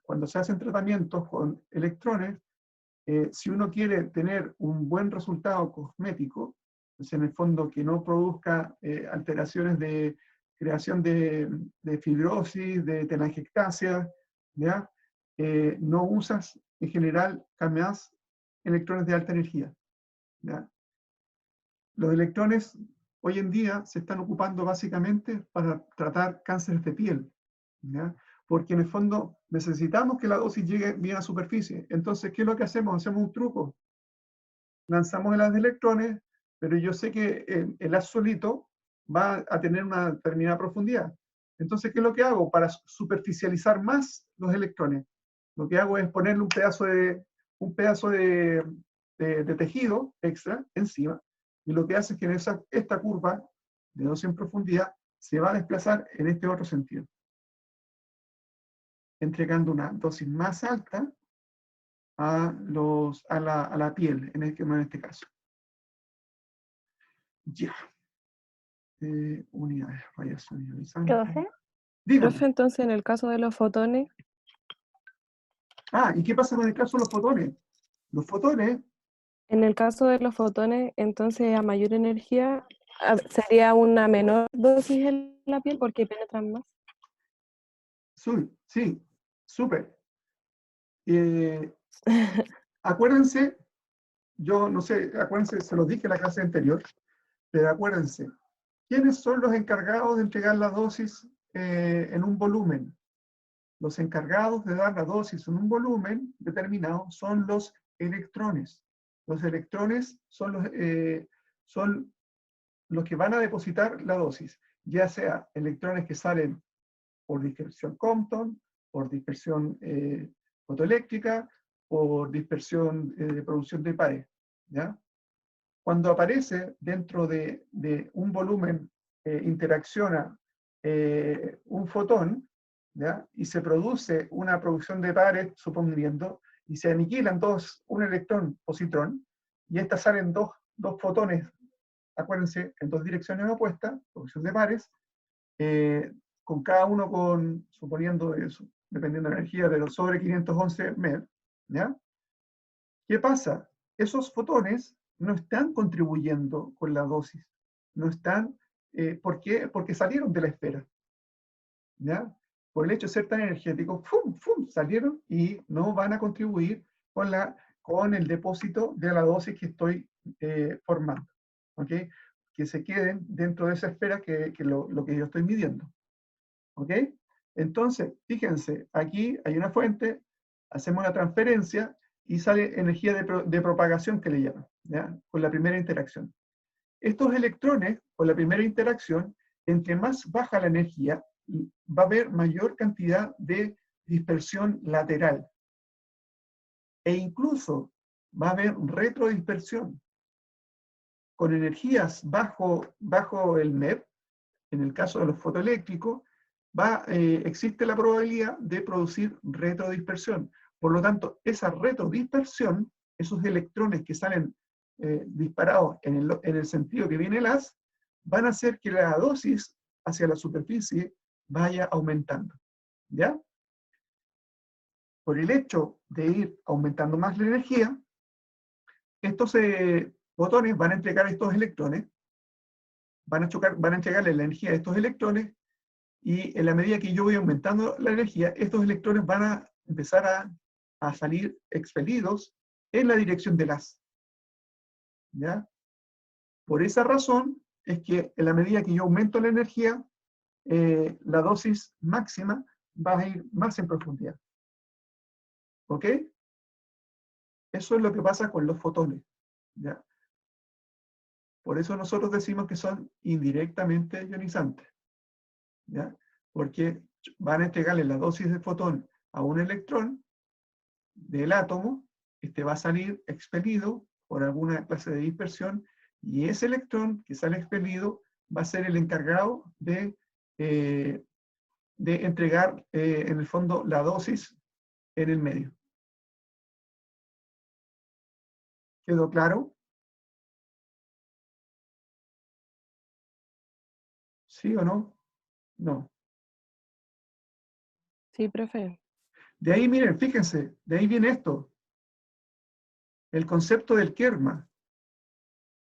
cuando se hacen tratamientos con electrones, si uno quiere tener un buen resultado cosmético, pues en el fondo que no produzca alteraciones de creación de fibrosis, de telangiectasia, ¿ya? No usas en general jamás electrones de alta energía. ¿Ya? Los electrones hoy en día se están ocupando básicamente para tratar cánceres de piel, ¿ya? Porque en el fondo necesitamos que la dosis llegue bien a superficie. Entonces, ¿qué es lo que hacemos? Hacemos un truco. Lanzamos el haz de electrones, pero yo sé que el haz solito va a tener una determinada profundidad. Entonces, ¿qué es lo que hago? Para superficializar más los electrones, lo que hago es ponerle un pedazo de tejido extra encima, y lo que hace es que esta curva de dosis en profundidad se va a desplazar en este otro sentido, entregando una dosis más alta a la piel, en este caso. Ya. Unidades, radiación ionizante. Profe, Dígame. Profe, entonces en el caso de los fotones, ¿Y qué pasa con el caso de los fotones? Los fotones, en el caso de los fotones, entonces a mayor energía sería una menor dosis en la piel porque penetran más. sí, súper. Acuérdense, yo no sé, acuérdense, se los dije en la clase anterior, pero acuérdense, ¿quiénes son los encargados de entregar la dosis en un volumen? Los encargados de dar la dosis en un volumen determinado son los electrones. Los electrones son los que van a depositar la dosis, ya sea electrones que salen por dispersión Compton, por dispersión fotoeléctrica, por dispersión de producción de pares. ¿Ya? Cuando aparece dentro de un volumen, interacciona un fotón, ¿ya? Y se produce una producción de pares, suponiendo, y se aniquilan un electrón positrón, y estas salen dos fotones, acuérdense, en dos direcciones opuestas, producción de pares, con cada uno suponiendo eso, dependiendo de la energía, pero sobre 511 MeV, ¿ya? ¿Qué pasa? Esos fotones no están contribuyendo con la dosis. No están, ¿por qué? Porque salieron de la esfera. ¿Ya? Por el hecho de ser tan energéticos, ¡fum! ¡Fum! Salieron y no van a contribuir con el depósito de la dosis que estoy formando. ¿Ok? Que se queden dentro de esa esfera que lo que yo estoy midiendo. ¿Ok? Entonces, fíjense, aquí hay una fuente, hacemos la transferencia y sale energía de propagación que le llaman, ¿ya? Con la primera interacción. Estos electrones, con la primera interacción, entre más baja la energía, va a haber mayor cantidad de dispersión lateral. E incluso va a haber retrodispersión. Con energías bajo el MEP, en el caso de los fotoeléctricos, existe la probabilidad de producir retrodispersión. Por lo tanto, esa retrodispersión, esos electrones que salen disparados en el sentido que viene el haz, van a hacer que la dosis hacia la superficie vaya aumentando. ¿Ya? Por el hecho de ir aumentando más la energía, estos fotones van a entregar estos electrones, van a entregarle la energía a estos electrones, y en la medida que yo voy aumentando la energía, estos electrones van a empezar a salir expelidos en la dirección del haz. ¿Ya? Por esa razón es que en la medida que yo aumento la energía, la dosis máxima va a ir más en profundidad. ¿Ok? Eso es lo que pasa con los fotones. ¿Ya? Por eso nosotros decimos que son indirectamente ionizantes. ¿Ya? Porque van a entregarle la dosis de fotón a un electrón del átomo, este va a salir expelido por alguna clase de dispersión, y ese electrón que sale expelido va a ser el encargado de entregar, en el fondo, la dosis en el medio. ¿Quedó claro? ¿Sí o no? No. Sí, profe. De ahí, miren, fíjense, de ahí viene esto. El concepto del kerma.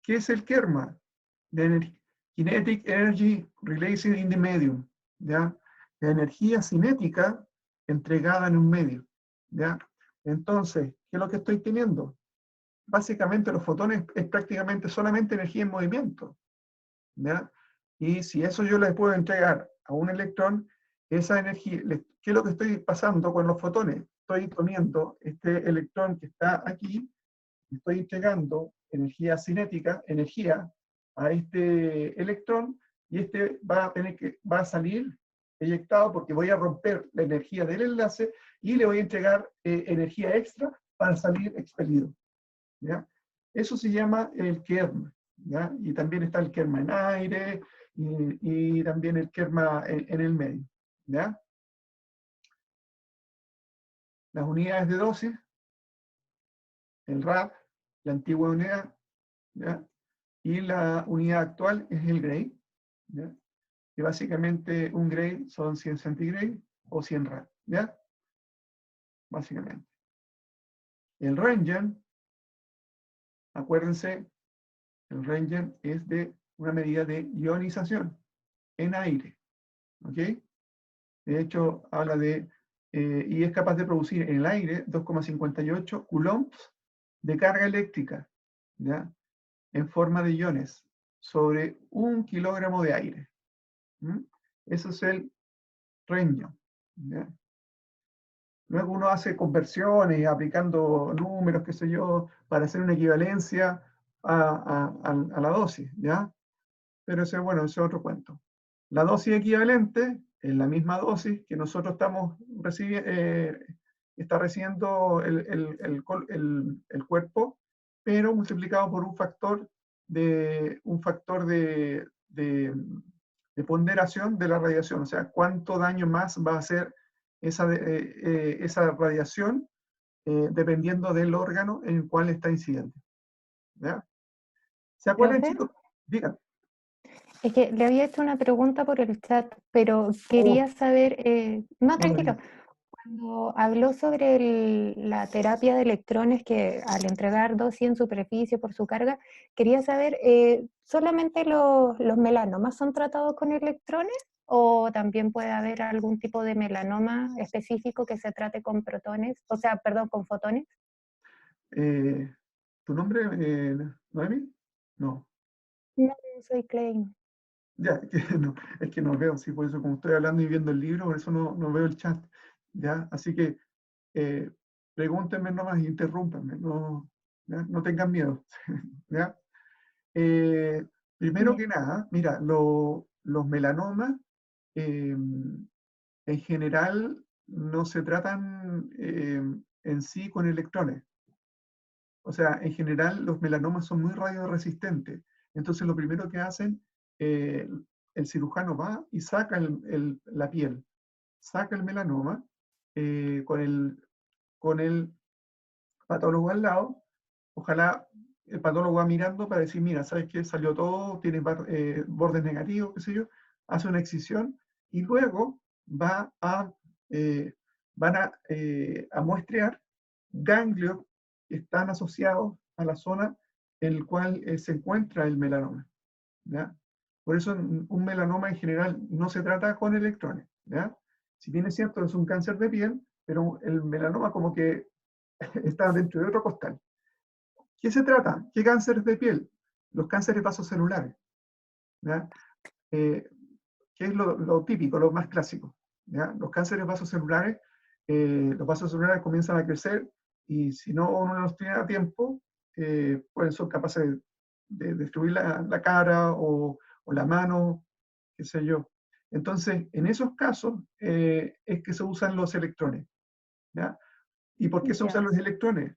¿Qué es el kerma? Kinetic Energy Released in the Medium. ¿Ya? La energía cinética entregada en un medio. ¿Ya? Entonces, ¿qué es lo que estoy teniendo? Básicamente los fotones es prácticamente solamente energía en movimiento. ¿Ya? Y si eso yo le puedo entregar a un electrón, esa energía, ¿qué es lo que estoy pasando con los fotones? Estoy comiendo este electrón que está aquí, estoy entregando energía cinética, energía a este electrón, y este va a salir eyectado porque voy a romper la energía del enlace y le voy a entregar energía extra para salir expelido. ¿Ya? Eso se llama el kerma. ¿Ya? Y también está el kerma en aire, y también el kerma en el medio. ¿Ya? Las unidades de dosis, el rad, la antigua unidad, ¿ya? Y la unidad actual es el gray, ¿ya? Y básicamente un gray son 100 centigrade o 100 rad, ¿ya? Básicamente. El Röntgen, acuérdense, el Röntgen es de una medida de ionización en aire, ¿ok? De hecho, habla de, y es capaz de producir en el aire 2,58 coulombs de carga eléctrica, ¿ya? En forma de iones, sobre 1 kilogramo de aire. Eso es el Röntgen, ¿ya? Luego uno hace conversiones, aplicando números, qué sé yo, para hacer una equivalencia a la dosis, ¿ya? Pero ese, bueno, ese es otro cuento. La dosis equivalente es la misma dosis que nosotros estamos está recibiendo el cuerpo, pero multiplicado por un factor de ponderación de la radiación. O sea, cuánto daño más va a hacer esa radiación dependiendo del órgano en el cual está incidente. ¿Ya? ¿Se acuerdan, ¿Profe? chicos? Digan. Es que le había hecho una pregunta por el chat, pero quería saber, no, no, tranquilo, Cuando habló sobre la terapia de electrones, que al entregar dosis en superficie por su carga, quería saber, ¿solamente los melanomas son tratados con electrones o también puede haber algún tipo de melanoma específico que se trate con protones, o sea, perdón, con fotones? ¿Tu nombre, Noemi? No. No, soy Klein. Ya, es que no veo, sí, por eso como estoy hablando y viendo el libro, por eso no veo el chat. ¿Ya? Así que pregúntenme nomás, interrúmpanme, ¿ya? No tengan miedo. ¿Ya? Primero que nada, mira, los melanomas en general no se tratan en sí con electrones. O sea, en general los melanomas son muy radioresistentes. Entonces lo primero que hacen, el cirujano va y saca la piel, saca el melanoma con el patólogo al lado. Ojalá el patólogo va mirando para decir, mira, ¿sabes qué? Salió todo, tiene bordes negativos, qué sé yo, hace una excisión y luego van a muestrear ganglios que están asociados a la zona en la cual se encuentra el melanoma. ¿Ya? Por eso un melanoma en general no se trata con electrones. ¿Ya? Si bien es cierto, es un cáncer de piel, pero el melanoma como que está dentro de otro costal. ¿Qué se trata? ¿Qué cánceres de piel? Los cánceres vasocelulares. ¿Ya? ¿Qué es lo típico, lo más clásico? ¿Ya? Los cánceres vasocelulares, los vasos celulares comienzan a crecer y si no uno los tiene a tiempo, pues son capaces de destruir la cara o la mano, qué sé yo. Entonces, en esos casos es que se usan los electrones. ¿Ya? ¿Y por qué se usan los electrones?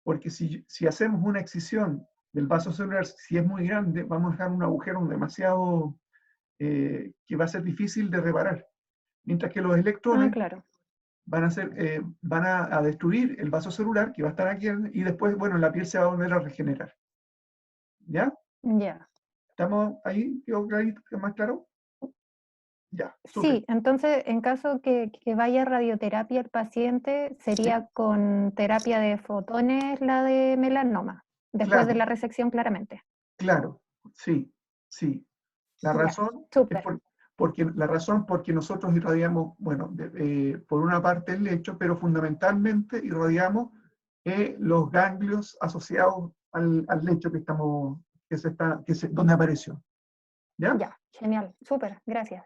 Porque si hacemos una excisión del vaso celular, si es muy grande, vamos a dejar un agujero demasiado que va a ser difícil de reparar. Mientras que los electrones van a destruir el vaso celular, que va a estar aquí, y después, bueno, la piel se va a volver a regenerar. ¿Ya? Ya. ¿Estamos ahí? ¿Quedó clarito? ¿Más claro? Ya. Sí, entonces en caso que vaya a radioterapia el paciente, sería con terapia de fotones la de melanoma, después de la resección claramente. Claro, sí, sí. La razón es porque nosotros irradiamos, bueno, por una parte el lecho, pero fundamentalmente irradiamos los ganglios asociados al lecho donde apareció. ¿Ya? Ya, genial, súper, gracias.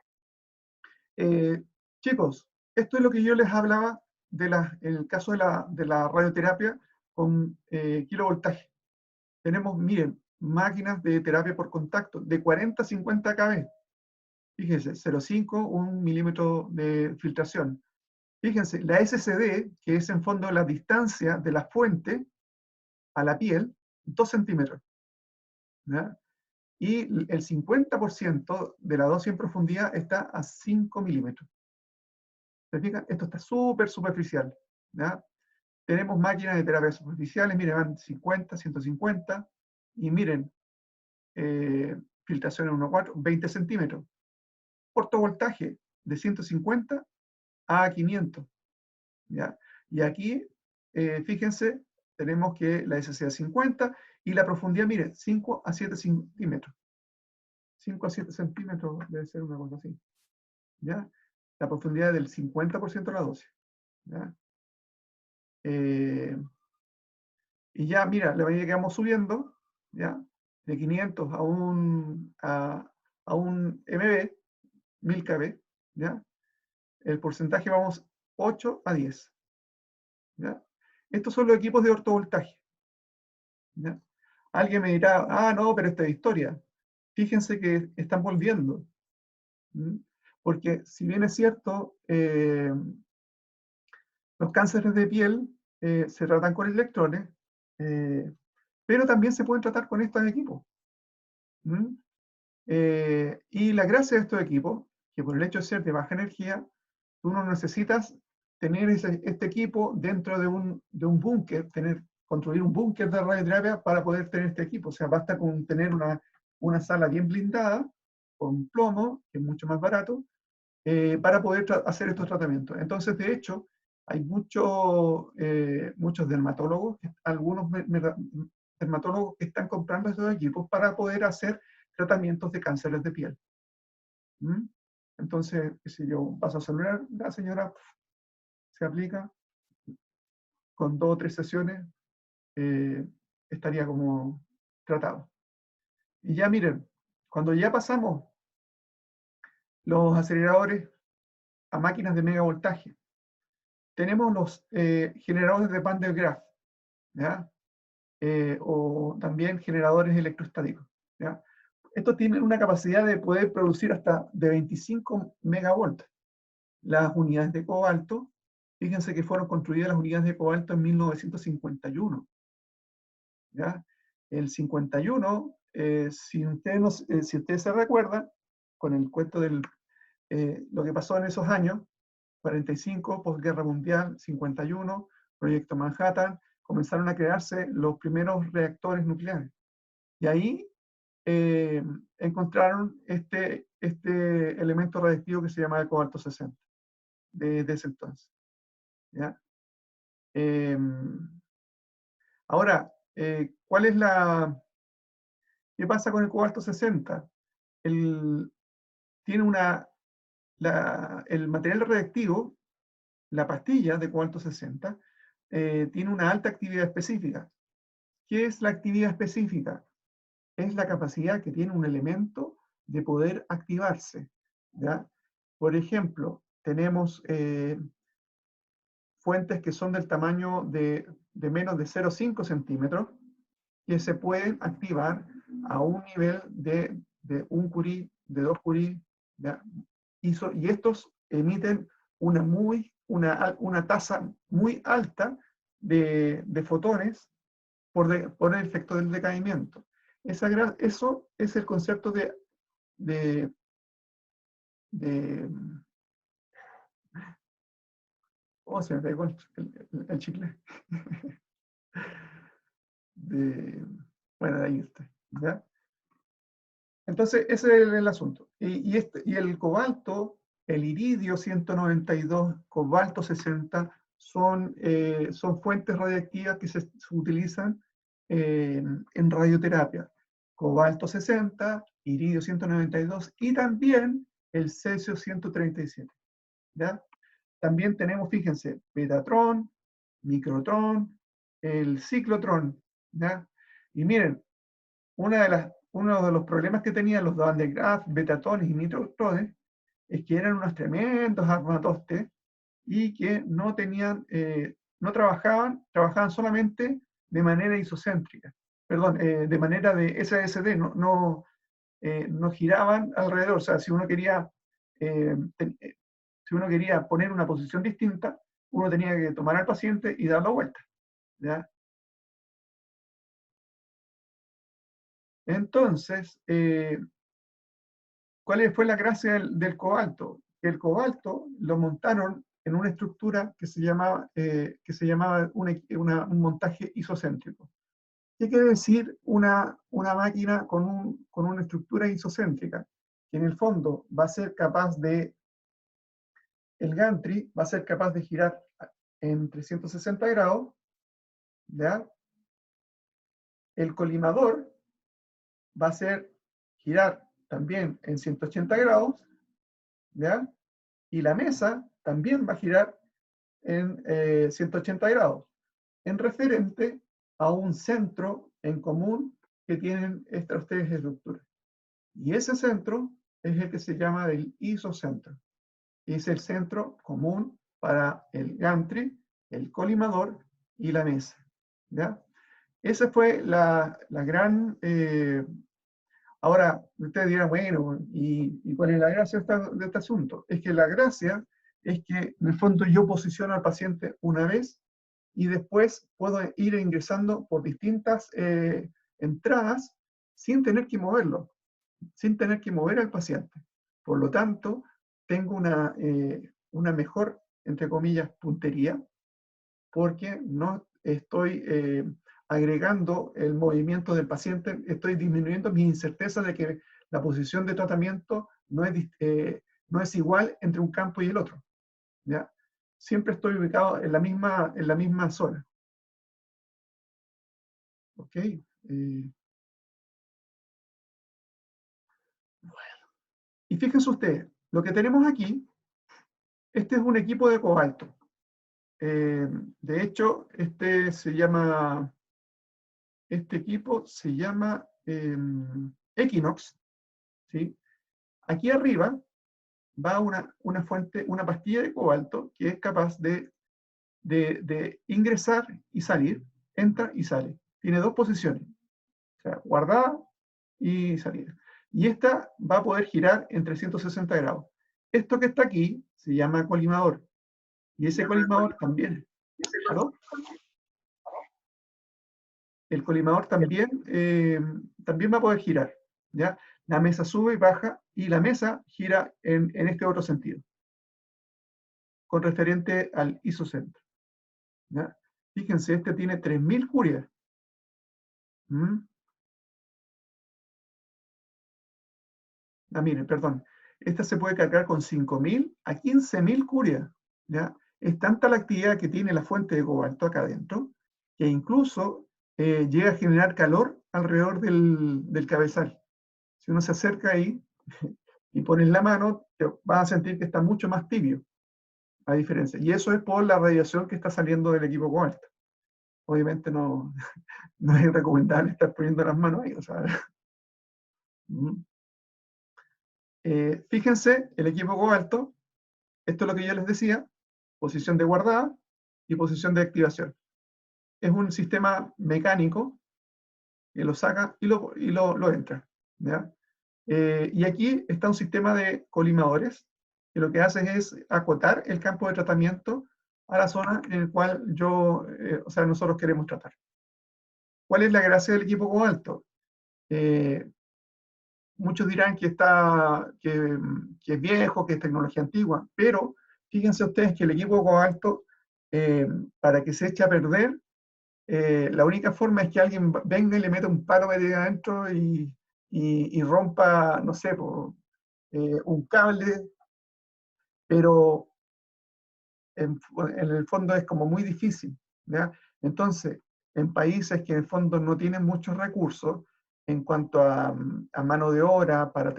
Chicos, esto es lo que yo les hablaba en el caso de la radioterapia con kilovoltaje. Tenemos, miren, máquinas de terapia por contacto de 40 a 50 kb. Fíjense, 0,5, 1 milímetro de filtración. Fíjense, la SCD, que es en fondo la distancia de la fuente a la piel, 2 centímetros. ¿Ya? Y el 50% de la dosis en profundidad está a 5 milímetros. ¿Se fijan? Esto está súper superficial. ¿Ya? Tenemos máquinas de terapia superficiales, miren, van 50, 150, y miren, filtración en 1,4, 20 centímetros. Portovoltaje de 150 a 500. ¿Ya? Y aquí, fíjense, tenemos que la SCD es 50 y la profundidad, miren, 5 a 7 centímetros. 5 a 7 centímetros debe ser una cosa así. ¿Ya? La profundidad del 50% de la dosis. ¿Ya? Y ya, mira, la medida que vamos subiendo, ¿ya? De 500 a un MB, 1000 kb, ¿ya? El porcentaje vamos 8 a 10. ¿Ya? Estos son los equipos de ortovoltaje. ¿Ya? Alguien me dirá, ah, no, pero esta es historia. Fíjense que están volviendo. Porque si bien es cierto, los cánceres de piel se tratan con electrones, pero también se pueden tratar con estos equipos. Y la gracia de estos equipos, que por el hecho de ser de baja energía, tú no necesitas tener este equipo dentro de un búnker, construir un búnker de radioterapia para poder tener este equipo. O sea, basta con tener una sala bien blindada, con plomo, que es mucho más barato, para poder hacer estos tratamientos. Entonces, de hecho, Hay muchos dermatólogos, algunos dermatólogos que están comprando estos equipos para poder hacer tratamientos de cánceres de piel. ¿Mm? Entonces, si yo paso a celular, la señora se aplica, con 2 o 3 sesiones estaría como tratado. Y ya miren, cuando ya pasamos los aceleradores a máquinas de megavoltaje, tenemos los generadores de Van der Graaf, ¿ya? O también generadores electrostáticos, ¿ya? Estos tienen una capacidad de poder producir hasta de 25 megavolts. Las unidades de cobalto, fíjense que fueron construidas las unidades de cobalto en 1951. ¿Ya? El 51, si ustedes se recuerdan, con el cuento de lo que pasó en esos años, 45, posguerra mundial, 51, proyecto Manhattan, comenzaron a crearse los primeros reactores nucleares. Y ahí encontraron este elemento radiactivo que se llama el cobalto 60, desde ese entonces. ¿Ya? Ahora, ¿qué pasa con el cobalto 60? Tiene el material radiactivo, la pastilla de cobalto 60, tiene una alta actividad específica. ¿Qué es la actividad específica? Es la capacidad que tiene un elemento de poder activarse, ¿ya? Por ejemplo, tenemos fuentes que son del tamaño de menos de 0,5 centímetros, que se pueden activar a un nivel de 1 curie, de 2 curie, ¿ya? Y estos emiten una tasa muy alta de fotones por el efecto del decaimiento. Eso es el concepto oh, se me pegó el chicle. Bueno, ahí está, ¿ya? Entonces, ese es el asunto. Y el cobalto, el iridio 192, cobalto 60, son fuentes radiactivas que se utilizan en radioterapia. Cobalto 60, iridio 192 y también el cesio 137. ¿Ya? También tenemos, fíjense, betatrón, microtrón, el ciclotrón, ¿ya? Y miren, uno de los problemas que tenían los Van der Graaf, betatones y microtrones es que eran unos tremendos armatostes y que no trabajaban solamente de manera isocéntrica, perdón, de manera de SSD, no giraban alrededor. O sea, si uno quería poner una posición distinta, uno tenía que tomar al paciente y darlo vuelta, ¿ya? Entonces, ¿cuál fue la gracia del cobalto? El cobalto lo montaron en una estructura que se llamaba un montaje isocéntrico. ¿Qué quiere decir una máquina con una estructura isocéntrica? Que en el fondo va a ser capaz el gantry va a ser capaz de girar en 360 grados, ¿ya? El colimador va a ser girar también en 180 grados, ¿ya? Y la mesa también va a girar en 180 grados, en referente a un centro en común que tienen estas tres estructuras. Y ese centro es el que se llama el isocentro. Es el centro común para el gantry, el colimador y la mesa, ¿ya? Esa fue la gran... Ahora, ustedes dirán, bueno, ¿y cuál es la gracia de este asunto? Es que la gracia es que, en el fondo, yo posiciono al paciente una vez y después puedo ir ingresando por distintas entradas sin tener que moverlo, sin tener que mover al paciente. Por lo tanto, tengo una mejor, entre comillas, puntería, porque no estoy agregando el movimiento del paciente, estoy disminuyendo mi incerteza de que la posición de tratamiento no es igual entre un campo y el otro, ¿ya? siempre estoy ubicado en la misma zona. ¿Ok? Y fíjense ustedes, lo que tenemos aquí, este es un equipo de cobalto. De hecho, este equipo se llama Equinox, ¿sí? Aquí arriba va una fuente, una pastilla de cobalto que es capaz de ingresar y salir, entra y sale. Tiene dos posiciones, o sea, guardada y salida. Y esta va a poder girar en 360 grados. Esto que está aquí se llama colimador. Y ese colimador también. ¿Aló? El colimador también va a poder girar. ¿Ya? La mesa sube y baja y la mesa gira en este otro sentido, con referente al isocentro. ¿Ya? Fíjense, este tiene 3000 curias. Miren, perdón. Esta se puede cargar con 5000 a 15000 curias. ¿Ya? Es tanta la actividad que tiene la fuente de cobalto acá adentro, que incluso llega a generar calor alrededor del cabezal. Si uno se acerca ahí y pones la mano, vas a sentir que está mucho más tibio, a diferencia. Y eso es por la radiación que está saliendo del equipo cobalto. Obviamente no es recomendable estar poniendo las manos ahí, o sea. Fíjense, el equipo cobalto, esto es lo que yo les decía, posición de guardada y posición de activación. Es un sistema mecánico que lo saca y lo entra. ¿Ya? Y aquí está un sistema de colimadores, que lo que hacen es acotar el campo de tratamiento a la zona en la cual nosotros queremos tratar. ¿Cuál es la gracia del equipo cobalto? Muchos dirán que es viejo, que es tecnología antigua, pero fíjense ustedes que el equipo cobalto, para que se eche a perder, la única forma es que alguien venga y le meta un palo de adentro y rompa, no sé, un cable, pero en el fondo es como muy difícil, ¿ya? Entonces, en países que en el fondo no tienen muchos recursos en cuanto a mano de obra para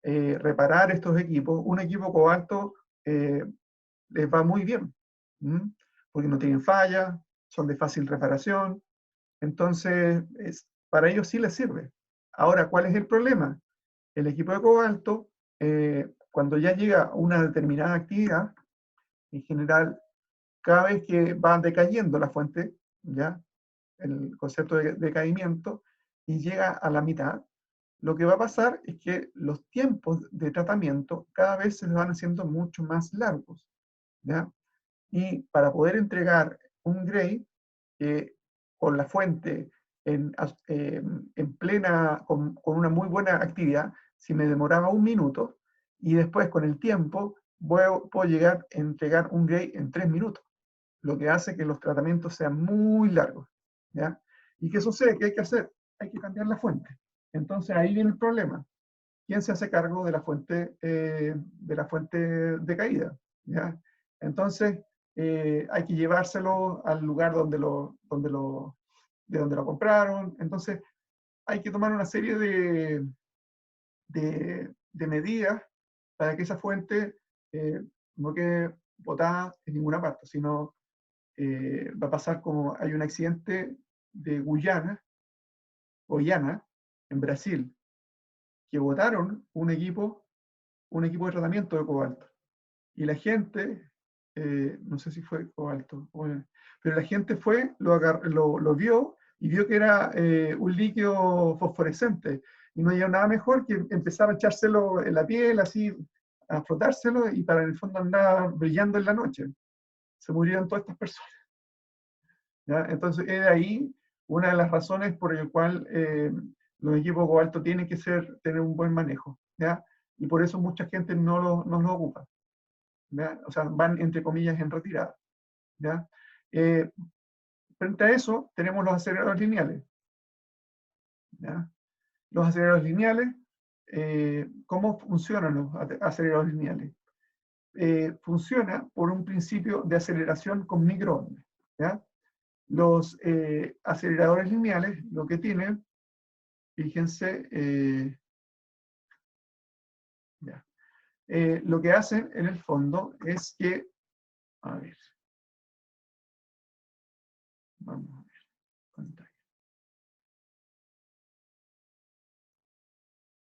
reparar estos equipos, un equipo cobalto les va muy bien, porque no tienen fallas, son de fácil reparación, entonces para ellos sí les sirve. Ahora, ¿cuál es el problema? El equipo de cobalto, cuando ya llega a una determinada actividad, en general, cada vez que va decayendo la fuente, ¿ya? El concepto de decaimiento, y llega a la mitad, lo que va a pasar es que los tiempos de tratamiento cada vez se van haciendo mucho más largos, ¿ya? Y para poder entregar un gray con la fuente con una muy buena actividad, si me demoraba 1 minuto, y después con el tiempo puedo llegar a entregar un gray en 3 minutos, lo que hace que los tratamientos sean muy largos, ¿ya? ¿Y qué sucede? ¿Qué hay que hacer? Hay que cambiar la fuente. Entonces ahí viene el problema. ¿Quién se hace cargo de la fuente de caída? ¿Ya? Entonces hay que llevárselo al lugar de donde lo compraron. Entonces hay que tomar una serie de medidas para que esa fuente no quede botada en ninguna parte, sino va a pasar como hay un accidente de Guyana, en Brasil, que botaron un equipo de tratamiento de cobalto. Y la gente, no sé si fue cobalto, pero la gente lo vio y vio que era un líquido fosforescente. Y no había nada mejor que empezar a echárselo en la piel, así, a frotárselo, y para en el fondo andar brillando en la noche. Se murieron todas estas personas. ¿Ya? Entonces, es de ahí una de las razones por el cual los equipos cobalto tienen que tener un buen manejo. ¿Ya? Y por eso mucha gente no los ocupa. ¿Ya? O sea, van, entre comillas, en retirada. ¿Ya? Frente a eso, tenemos los aceleradores lineales. ¿Ya? Los aceleradores lineales, ¿cómo funcionan los aceleradores lineales? funciona por un principio de aceleración con microondas, ¿ya? Los aceleradores lineales lo que tienen, fíjense, lo que hacen en el fondo es que, a ver, vamos a ver, pantalla.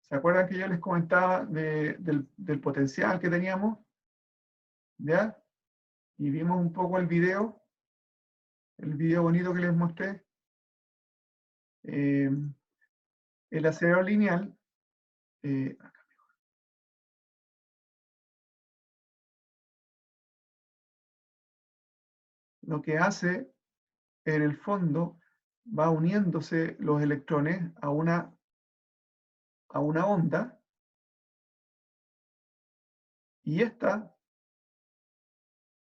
¿Se acuerdan que yo les comentaba del potencial que teníamos? ¿Ya? Y vimos un poco el video bonito que les mostré. El acelerador lineal, acá mejor. Lo que hace, en el fondo, va uniéndose los electrones a una onda, y esta,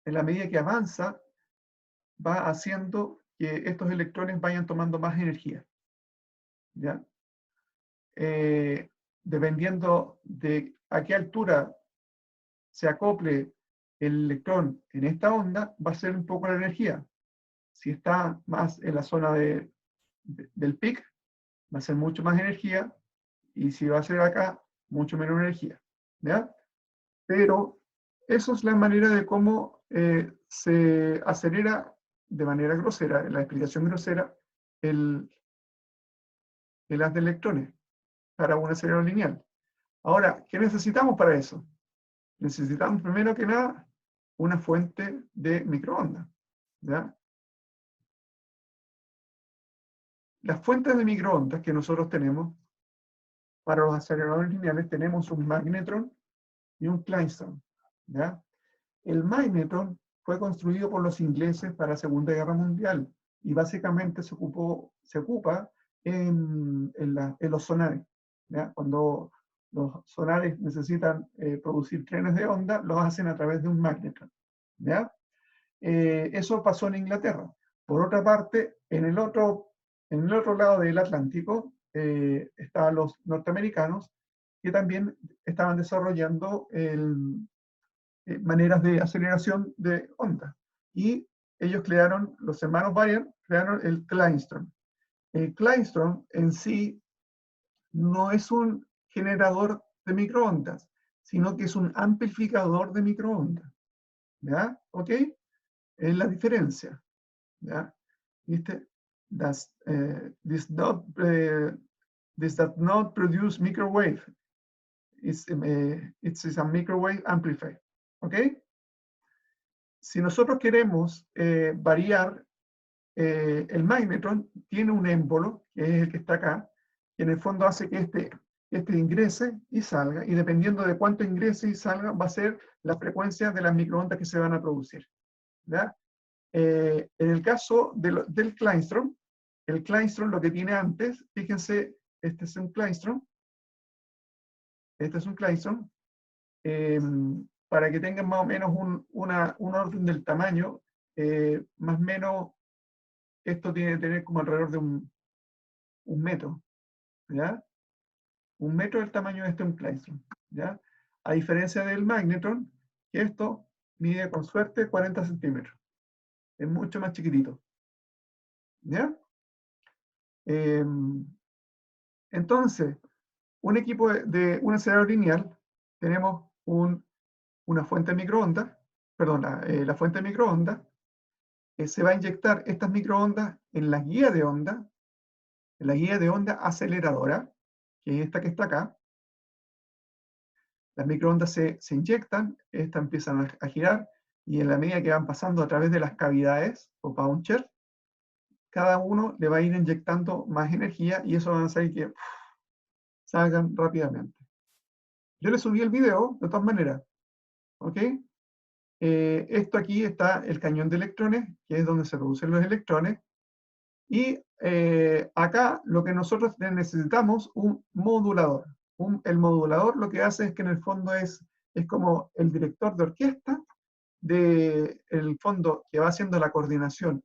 en la medida que avanza, va haciendo que estos electrones vayan tomando más energía, ¿ya? Dependiendo de a qué altura se acople el electrón en esta onda, va a ser un poco la energía. Si está más en la zona del peak, va a ser mucho más energía, y si va a ser acá, mucho menos energía, ¿ya? Pero eso es la manera de cómo se acelera de manera grosera, en la explicación grosera, el haz de electrones para un acelerador lineal. Ahora, ¿qué necesitamos para eso? Necesitamos primero que nada una fuente de microondas, ¿ya? Las fuentes de microondas que nosotros tenemos para los aceleradores lineales, tenemos un magnetron y un kleinstrom, ¿ya? El magnetron fue construido por los ingleses para la Segunda Guerra Mundial y básicamente se ocupa en los sonares, ¿ya? Cuando los sonares necesitan producir trenes de onda, los hacen a través de un magnetron, ¿ya? Eso pasó en Inglaterra. Por otra parte, en el otro lado del Atlántico estaban los norteamericanos, que también estaban desarrollando maneras de aceleración de onda. Y ellos crearon, los hermanos Bayer, crearon el kleinstrom. El kleinstrom en sí no es un generador de microondas, sino que es un amplificador de microondas. ¿Ya? ¿Ok? Es la diferencia. ¿Ya? ¿Viste? This does not produce microwave. It's a microwave amplifier. ¿Ok? Si nosotros queremos variar el magnetron, tiene un émbolo, que es el que está acá, que en el fondo hace que este ingrese y salga, y dependiendo de cuánto ingrese y salga, va a ser la frecuencia de las microondas que se van a producir, ¿ya? En el caso del kleinstrom, el kleinstrom lo que tiene antes, fíjense, este es un kleinstrom, para que tengan más o menos un orden del tamaño, más o menos, esto tiene que tener como alrededor de un metro, ¿ya? Un metro del tamaño de un kleinstrom, ¿ya? A diferencia del magnetron, que esto mide con suerte 40 centímetros. Es mucho más chiquitito, ¿ya? Entonces, un equipo de un acelerador lineal, tenemos una fuente de microondas, perdón, la fuente de microondas, se va a inyectar estas microondas en la guía de onda aceleradora, que es esta que está acá. Las microondas se inyectan, estas empiezan a girar, y en la medida que van pasando a través de las cavidades o puncture, cada uno le va a ir inyectando más energía, y eso va a hacer que salgan rápidamente. Yo le subí el video, de todas maneras. ¿Ok? Esto aquí está el cañón de electrones, que es donde se producen los electrones. Y acá lo que nosotros necesitamos, un modulador. El modulador lo que hace es que en el fondo es como el director de orquesta el fondo, que va haciendo la coordinación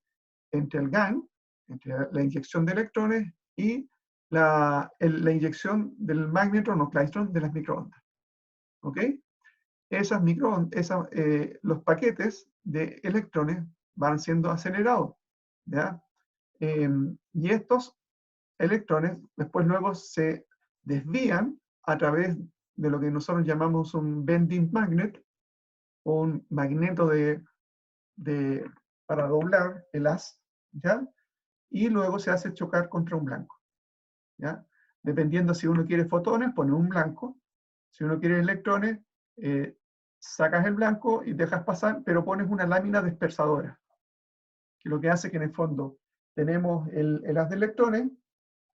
entre el GAN, entre la inyección de electrones, y la inyección del magnetron o kleinstrom de las microondas. ¿Ok? los paquetes de electrones van siendo acelerados, ¿ya? Y estos electrones después luego se desvían a través de lo que nosotros llamamos un bending magnet, o un magneto para doblar el haz, ¿ya? Y luego se hace chocar contra un blanco, ¿ya? Dependiendo si uno quiere fotones, pone un blanco. Si uno quiere electrones, sacas el blanco y dejas pasar, pero pones una lámina dispersadora, que lo que hace que en el fondo tenemos el haz de electrones.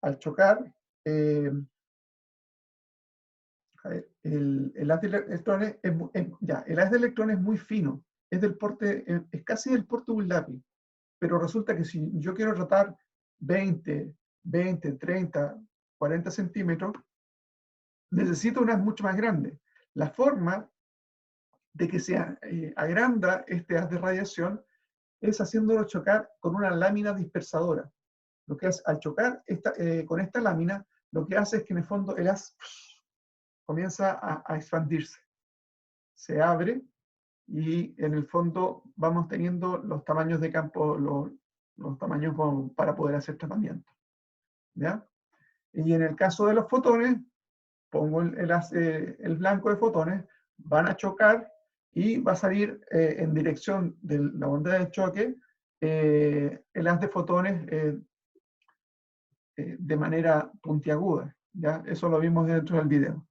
Al chocar, el haz de electrones el haz de electrones es muy fino, es del porte, es casi del porte de un lápiz, pero resulta que si yo quiero tratar 20, 30, 40 centímetros, necesito un haz mucho más grande. La forma de que se agranda este haz de radiación es haciéndolo chocar con una lámina dispersadora. Lo que es, al chocar con esta lámina, lo que hace es que en el fondo el haz comienza a expandirse. Se abre y en el fondo vamos teniendo los tamaños de campo, los tamaños para poder hacer tratamiento, ¿ya? Y en el caso de los fotones, pongo el blanco de fotones, van a chocar y va a salir en dirección de la onda de choque el haz de fotones de manera puntiaguda, ¿ya? Eso lo vimos dentro del video.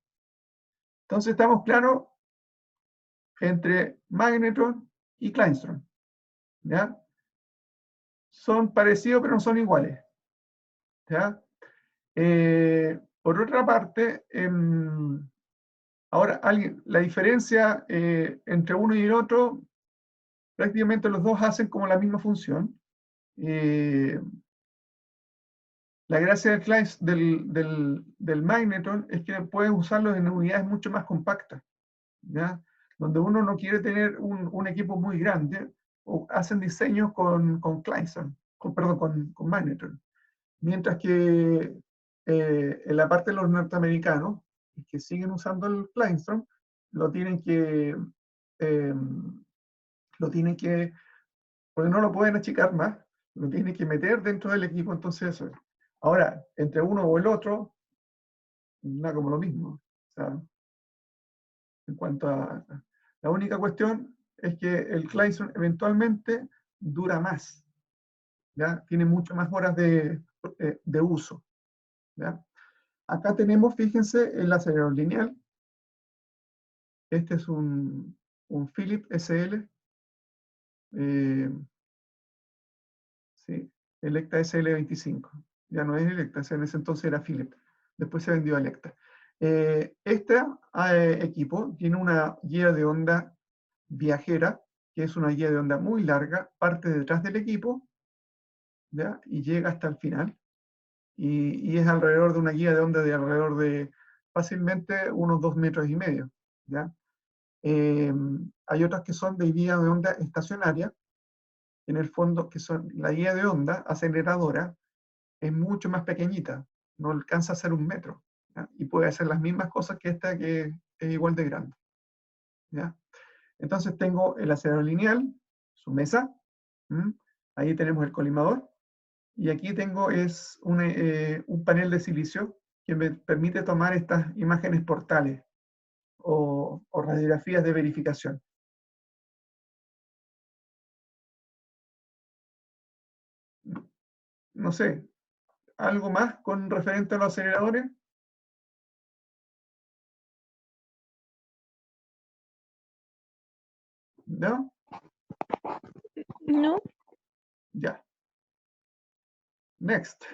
Entonces estamos claros entre magnetron y kleinstrom, ¿ya? Son parecidos pero no son iguales, ¿ya? Por otra parte, ahora la diferencia entre uno y el otro, prácticamente los dos hacen como la misma función. La gracia del magnetron es que puedes usarlo en unidades mucho más compactas, ¿ya? Donde uno no quiere tener un equipo muy grande, o hacen diseños con kleinstrom, con magnetron. Mientras que en la parte de los norteamericanos, que siguen usando el kleinstrom, lo tienen que, porque no lo pueden achicar más, lo tienen que meter dentro del equipo, entonces eso. Ahora, entre uno o el otro, nada como lo mismo. O sea, en cuanto a... La única cuestión es que el kleinstrom eventualmente dura más, ¿ya? Tiene mucho más horas de uso, ¿ya? Acá tenemos, fíjense, el acelerador lineal. Este es un Philips SL. Sí, Electa SL25. Ya no es Electa, en ese entonces era Philips. Después se vendió a Electa. Este equipo tiene una guía de onda viajera, que es una guía de onda muy larga, parte detrás del equipo, ¿ya? Y llega hasta el final. Y es alrededor de una guía de onda de alrededor de fácilmente unos 2,5 metros, ¿ya? Hay otras que son de guía de onda estacionaria, en el fondo, que son la guía de onda aceleradora, es mucho más pequeñita, no alcanza a ser 1 metro, ¿ya? Y puede hacer las mismas cosas que esta, que es igual de grande, ¿ya? Entonces tengo el acelerador lineal, su mesa, ahí tenemos el colimador, y aquí tengo un panel de silicio que me permite tomar estas imágenes portales o radiografías de verificación. No sé, ¿algo más con referente a los aceleradores? ¿No? No. Ya. Next.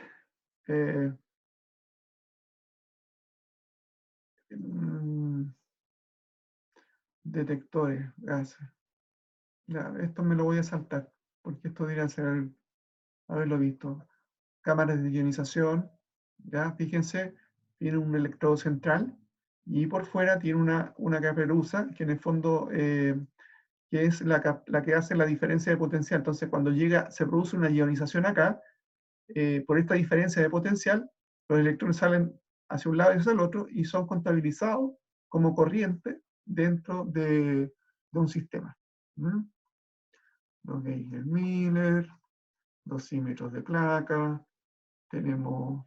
Detectores, gases. Ya, esto me lo voy a saltar, porque esto debería ser haberlo visto. Cámaras de ionización, ya, fíjense, tiene un electrodo central, y por fuera tiene una caperuza, que en el fondo que es la que hace la diferencia de potencial. Entonces, cuando se produce una ionización acá, por esta diferencia de potencial, los electrones salen hacia un lado y hacia el otro, y son contabilizados como corriente dentro de un sistema. Los Geiger-Miller, dosímetros de placa, tenemos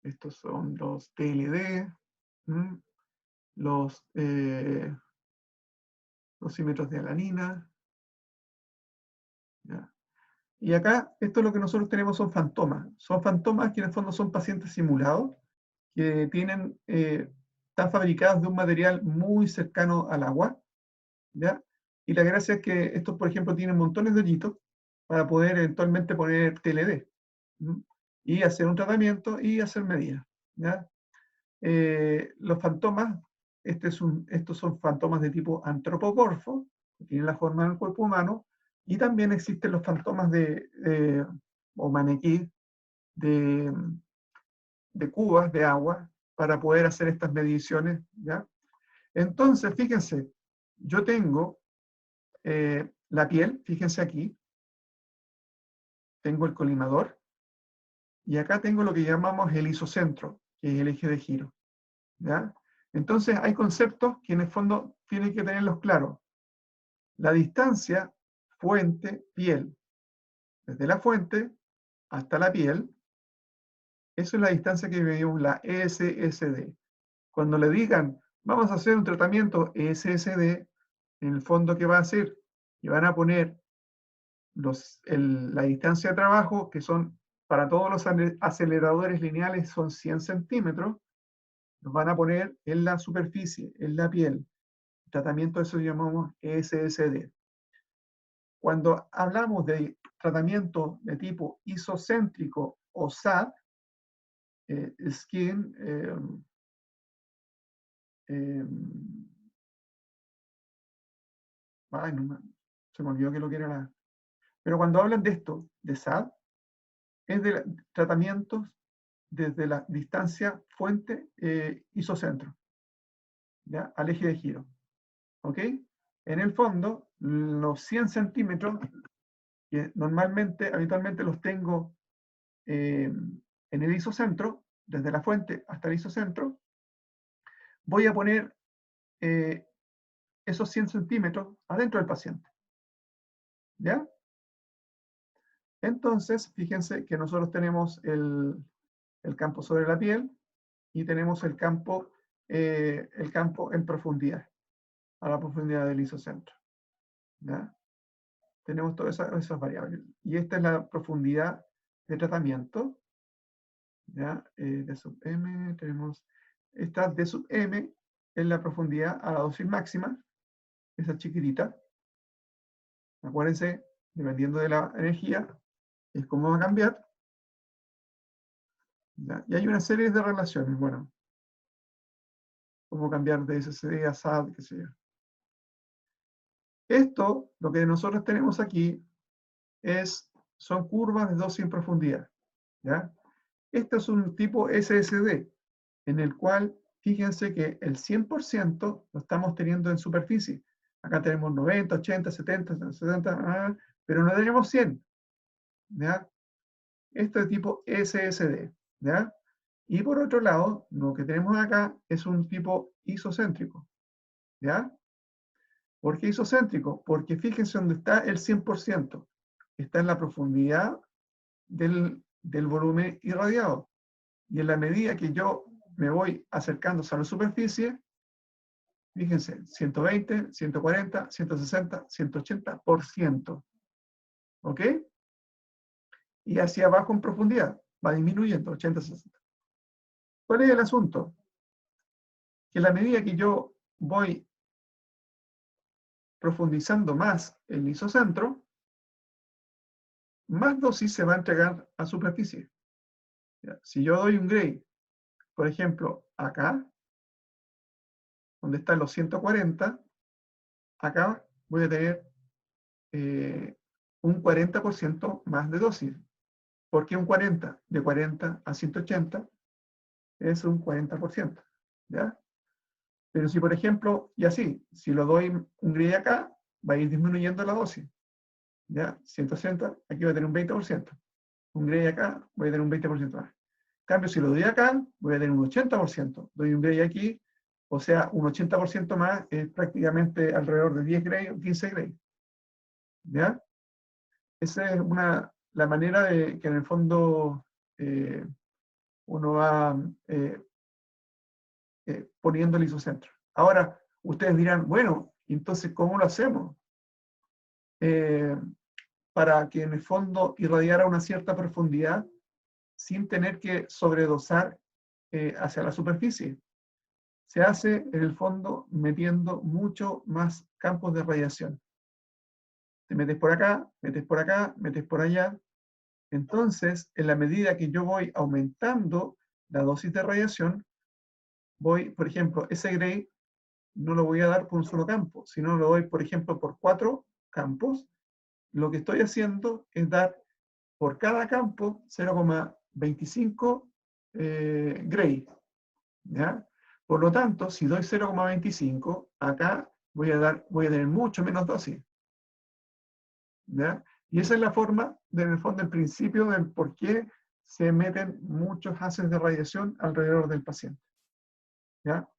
estos son los TLD, los dosímetros de alanina. ¿Ya? Y acá, esto es lo que nosotros tenemos, son fantomas. Son fantomas que en el fondo son pacientes simulados, que están fabricados de un material muy cercano al agua, ¿ya? Y la gracia es que estos, por ejemplo, tienen montones de hoyitos para poder eventualmente poner TLD, y hacer un tratamiento y hacer medidas, ¿ya? Los fantomas, estos son fantomas de tipo antropomorfo, que tienen la forma del cuerpo humano, y también existen los fantomas o maniquí de cubas de agua para poder hacer estas mediciones, ¿ya? Entonces, fíjense, yo tengo la piel, fíjense aquí, tengo el colimador, y acá tengo lo que llamamos el isocentro, que es el eje de giro, ¿ya? Entonces, hay conceptos que en el fondo tienen que tenerlos claros. La distancia fuente-piel, desde la fuente hasta la piel, eso es la distancia que medimos, la ESSD. Cuando le digan, vamos a hacer un tratamiento ESSD, en el fondo, ¿qué va a hacer? Y van a poner la distancia de trabajo, que son, para todos los aceleradores lineales, son 100 centímetros, los van a poner en la superficie, en la piel. El tratamiento, eso llamamos ESSD. Cuando hablamos de tratamiento de tipo isocéntrico o SAD, skin, se me olvidó que lo que era pero cuando hablan de esto, de SAD, es de tratamientos desde la distancia fuente isocentro, ¿ya? Al eje de giro. ¿Ok? En el fondo, los 100 centímetros, que habitualmente los tengo en el isocentro, desde la fuente hasta el isocentro, voy a poner esos 100 centímetros adentro del paciente. ¿Ya? Entonces, fíjense que nosotros tenemos el campo sobre la piel y tenemos el campo en profundidad, a la profundidad del isocentro. ¿Ya? Tenemos todas esas variables. Y esta es la profundidad de tratamiento. ¿Ya? D sub m, tenemos esta D sub m es la profundidad a la dosis máxima, esa chiquitita. Acuérdense, dependiendo de la energía, es cómo va a cambiar. ¿Ya? Y hay una serie de relaciones, bueno, cómo cambiar de SSD a SAD, qué sé yo. Esto, lo que nosotros tenemos aquí, son curvas de dosis en profundidad. ¿Ya? Este es un tipo SSD, en el cual, fíjense que el 100% lo estamos teniendo en superficie. Acá tenemos 90, 80, 70, 70, pero no tenemos 100. ¿Ya? Esto es tipo SSD. ¿Ya? Y por otro lado, lo que tenemos acá es un tipo isocéntrico. ¿Ya? ¿Por qué isocéntrico? Porque fíjense dónde está el 100%. Está en la profundidad del volumen irradiado. Y en la medida que yo me voy acercando a la superficie, fíjense, 120, 140, 160, 180%. ¿Ok? Y hacia abajo en profundidad, va disminuyendo, 80, 60. ¿Cuál es el asunto? Que en la medida que yo voy profundizando más el isocentro, más dosis se va a entregar a superficie. ¿Ya? Si yo doy un Gray, por ejemplo, acá, donde están los 140, acá voy a tener un 40% más de dosis. ¿Por qué un 40? De 40 a 180 es un 40%. ¿Ya? Pero si, por ejemplo, y así, si lo doy un Gray acá, va a ir disminuyendo la dosis. ¿Ya? 160, aquí va a tener un 20%. Un Gray acá, voy a tener un 20% más. cambio, si lo doy acá, voy a tener un 80%. Doy un gray aquí, o sea, un 80% más es prácticamente alrededor de 10 gray o 15 gray. ¿Ya? Esa es la manera de que en el fondo uno va poniendo el isocentro. Ahora, ustedes dirán, bueno, entonces, ¿cómo lo hacemos? Para que en el fondo irradiara una cierta profundidad sin tener que sobredosar hacia la superficie. Se hace, en el fondo, metiendo mucho más campos de radiación. Te metes por acá, metes por acá, metes por allá. Entonces, en la medida que yo voy aumentando la dosis de radiación, voy, por ejemplo, ese gray no lo voy a dar por un solo campo, sino lo doy, por ejemplo, por 4 campos. Lo que estoy haciendo es dar por cada campo 0,25 gray. ¿Ya? Por lo tanto, si doy 0,25, acá voy a tener mucho menos dosis. ¿Ya? Y esa es la forma, en el fondo, el principio del por qué se meten muchos haces de radiación alrededor del paciente. ¿Ya?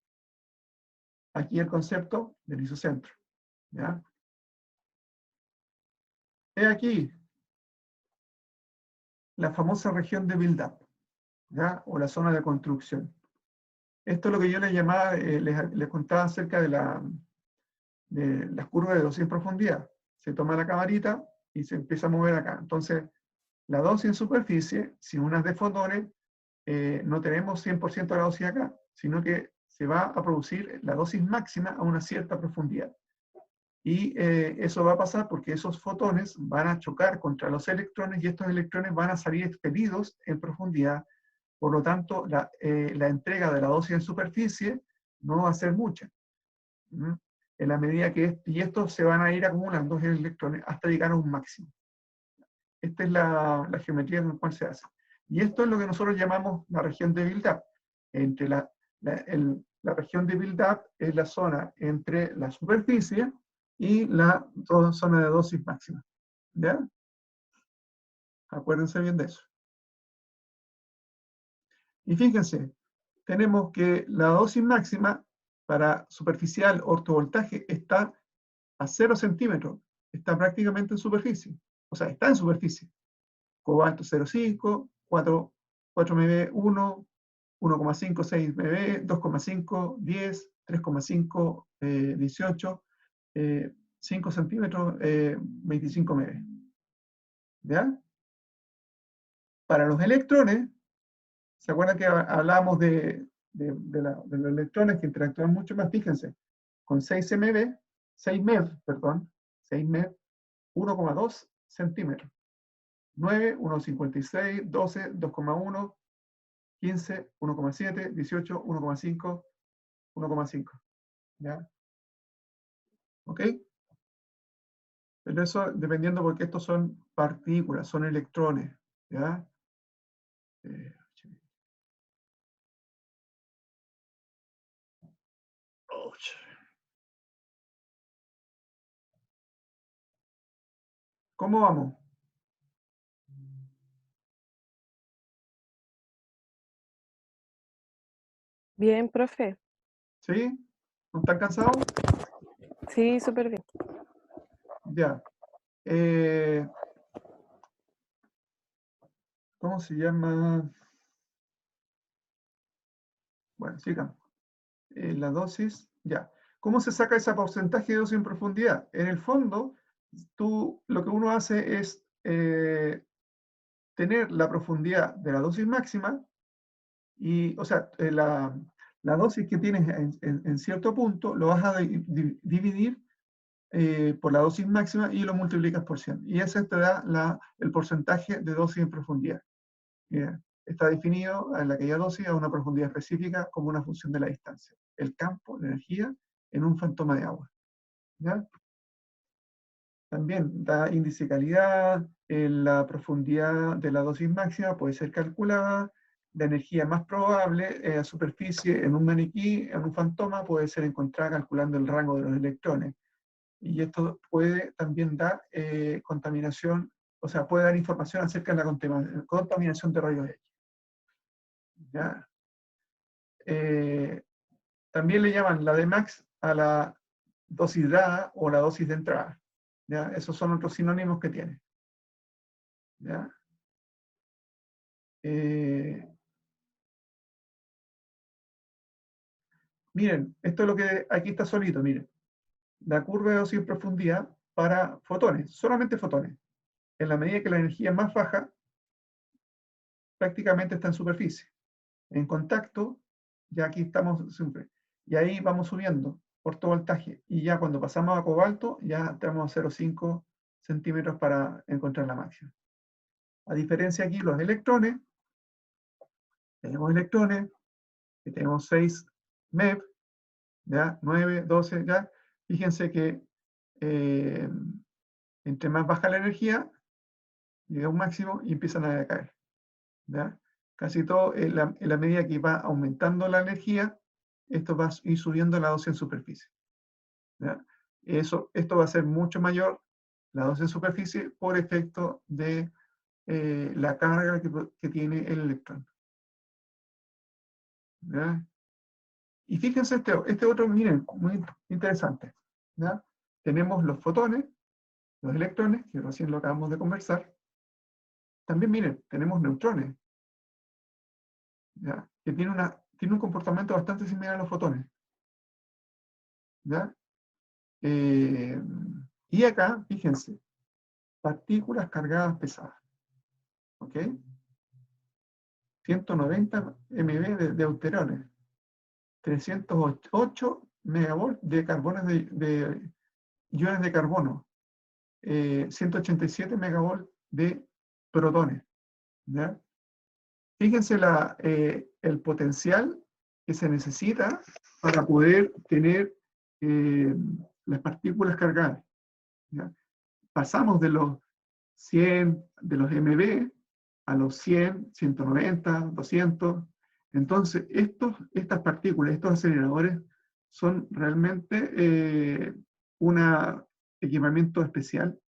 Aquí el concepto del isocentro. ¿Ya? He aquí la famosa región de build-up, ¿ya? O la zona de construcción. Esto es lo que yo les llamaba, les contaba acerca de las curvas de dosis en profundidad. Se toma la camarita y se empieza a mover acá. Entonces, la dosis en superficie, si unas de fotones, no tenemos 100% de la dosis acá, sino que se va a producir la dosis máxima a una cierta profundidad. Y eso va a pasar porque esos fotones van a chocar contra los electrones y estos electrones van a salir expelidos en profundidad. Por lo tanto, la entrega de la dosis en superficie no va a ser mucha. En la medida que y estos se van a ir acumulando en electrones hasta llegar a un máximo. Esta es la geometría en la cual se hace. Y esto es lo que nosotros llamamos la región de build-up. Entre la región de build-up es la zona entre la superficie y la zona de dosis máxima. ¿Ya? Acuérdense bien de eso. Y fíjense, tenemos que la dosis máxima para superficial ortovoltaje está a 0 centímetros. Está prácticamente en superficie. O sea, está en superficie. Cobalto 0,5, 4 MeV, 1, 1,5, 6 MeV, 2,5, 10, 3,5, 18, 5 centímetros, 25 MeV. ¿Ya? Para los electrones, ¿se acuerdan que hablábamos de los electrones que interactúan mucho más? Fíjense, con 6 MeV, 6 MeV, perdón, 6 MeV, 1,2 centímetros. 9, 1,56, 12, 2,1, 15, 1,7, 18, 1,5, 1,5. ¿Ya? ¿Ok? Pero eso dependiendo porque estos son partículas, son electrones. ¿Ya? ¿Cómo vamos? Bien, profe. ¿Sí? ¿No están cansados? Sí, súper bien. Ya. ¿Cómo se llama? Bueno, sigamos. La dosis, ya. ¿Cómo se saca ese porcentaje de dosis en profundidad? En el fondo, lo que uno hace es tener la profundidad de la dosis máxima, y, o sea, la dosis que tienes en cierto punto, lo vas a dividir por la dosis máxima y lo multiplicas por 100. Y ese te da el porcentaje de dosis en profundidad. Está definido en aquella dosis a una profundidad específica como una función de la distancia. El campo, la energía, en un fantoma de agua. ¿Ya? También da índice de calidad, la profundidad de la dosis máxima puede ser calculada, la energía más probable a superficie en un maniquí, en un fantoma, puede ser encontrada calculando el rango de los electrones. Y esto puede también dar contaminación, o sea, puede dar información acerca de la contaminación de rayos X. ¿ya? También le llaman la Dmax a la dosis dada o la dosis de entrada, ¿ya? Esos son otros sinónimos que tiene, ¿ya? Miren, esto es lo que aquí está solito, miren. La curva de dosis en profundidad para fotones, solamente fotones. En la medida que la energía es más baja, prácticamente está en superficie. En contacto, ya aquí estamos siempre. Y ahí vamos subiendo por todo voltaje. Y ya cuando pasamos a cobalto, ya estamos a 0,5 centímetros para encontrar la máxima. A diferencia aquí, los electrones, que tenemos 6 MeV, ya 9, 12, ya. Fíjense que entre más baja la energía, llega a un máximo y empiezan a decaer, ¿ya? Casi todo, en la medida que va aumentando la energía, esto va a ir subiendo la dosis en superficie, ¿ya? Esto va a ser mucho mayor, la dosis en superficie, por efecto de la carga que tiene el electrón, ¿ya? Y fíjense este otro, miren, muy interesante, ¿ya? Tenemos los fotones, los electrones, que recién lo acabamos de conversar. También, miren, tenemos neutrones, ¿ya? Que tiene un comportamiento bastante similar a los fotones, ¿ya? Y acá, fíjense, partículas cargadas pesadas, ¿ok? 190 MeV de deuterones, 308 megavolt de carbones de iones de carbono, 187 megavolt de protones, ¿ya? Fíjense el potencial que se necesita para poder tener las partículas cargadas, ¿ya? Pasamos de los 100, de los MeV, a los 100, 190, 200. Entonces, estas partículas, estos aceleradores, son realmente un equipamiento especial,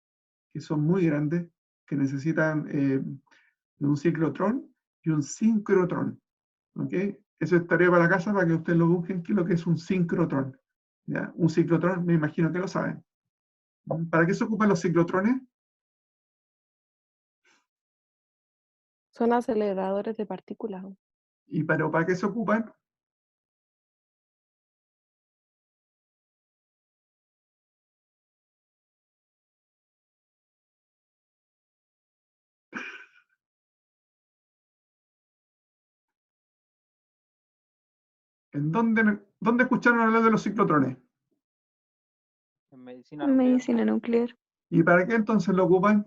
que son muy grandes, que necesitan de un ciclotrón y un sincrotrón. ¿Ok? Eso es tarea para la casa, para que ustedes lo busquen, qué es lo que es un sincrotrón, ¿ya? Un ciclotrón, me imagino que lo saben. ¿Para qué se ocupan los ciclotrones? Son aceleradores de partículas. ¿Y para qué se ocupan? ¿Dónde escucharon hablar de los ciclotrones? En medicina nuclear. Medicina nuclear. ¿Y para qué entonces lo ocupan?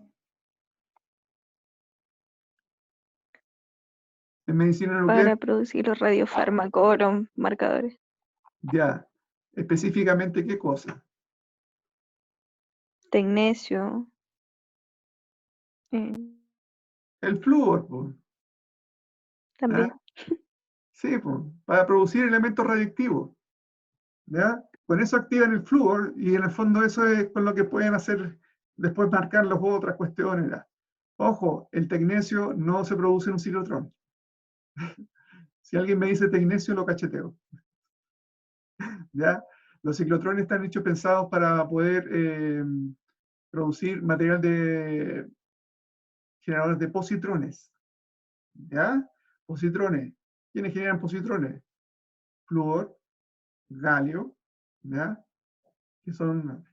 En medicina nuclear, Para producir los radiofármacos o los marcadores. ya. Específicamente, ¿qué cosa? Tecnesio. El flúor, pues. También. Sí, pues, para producir elementos radioactivos, ¿ya? Con eso activan el flúor y en el fondo eso es con lo que pueden hacer, después marcar las otras cuestiones, ¿ya? Ojo, el tecnesio no se produce en un ciclotrón. Si alguien me dice tecnesio, lo cacheteo, ¿ya? Los ciclotrones están hechos pensados para poder producir material de generadores de positrones, ¿ya? Positrones. ¿Quiénes generan positrones? Flúor, galio, ¿ya? Que son,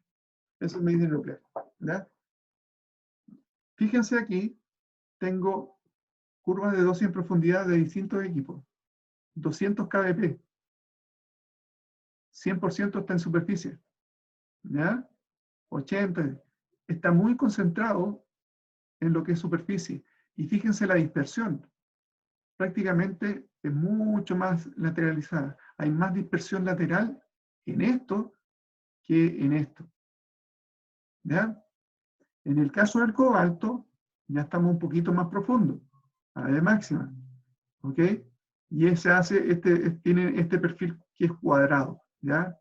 eso es medicina nuclear, ¿ya? Fíjense aquí, tengo curvas de dosis en profundidad de distintos equipos. 200 kbp. 100% está en superficie, ¿ya? 80. Está muy concentrado en lo que es superficie. Y fíjense la dispersión. Prácticamente es mucho más lateralizada. Hay más dispersión lateral en esto que en esto, ¿ya? En el caso del cobalto, ya estamos un poquito más profundo, a la de máxima, ¿ok? Y ese tiene este perfil que es cuadrado, ¿ya?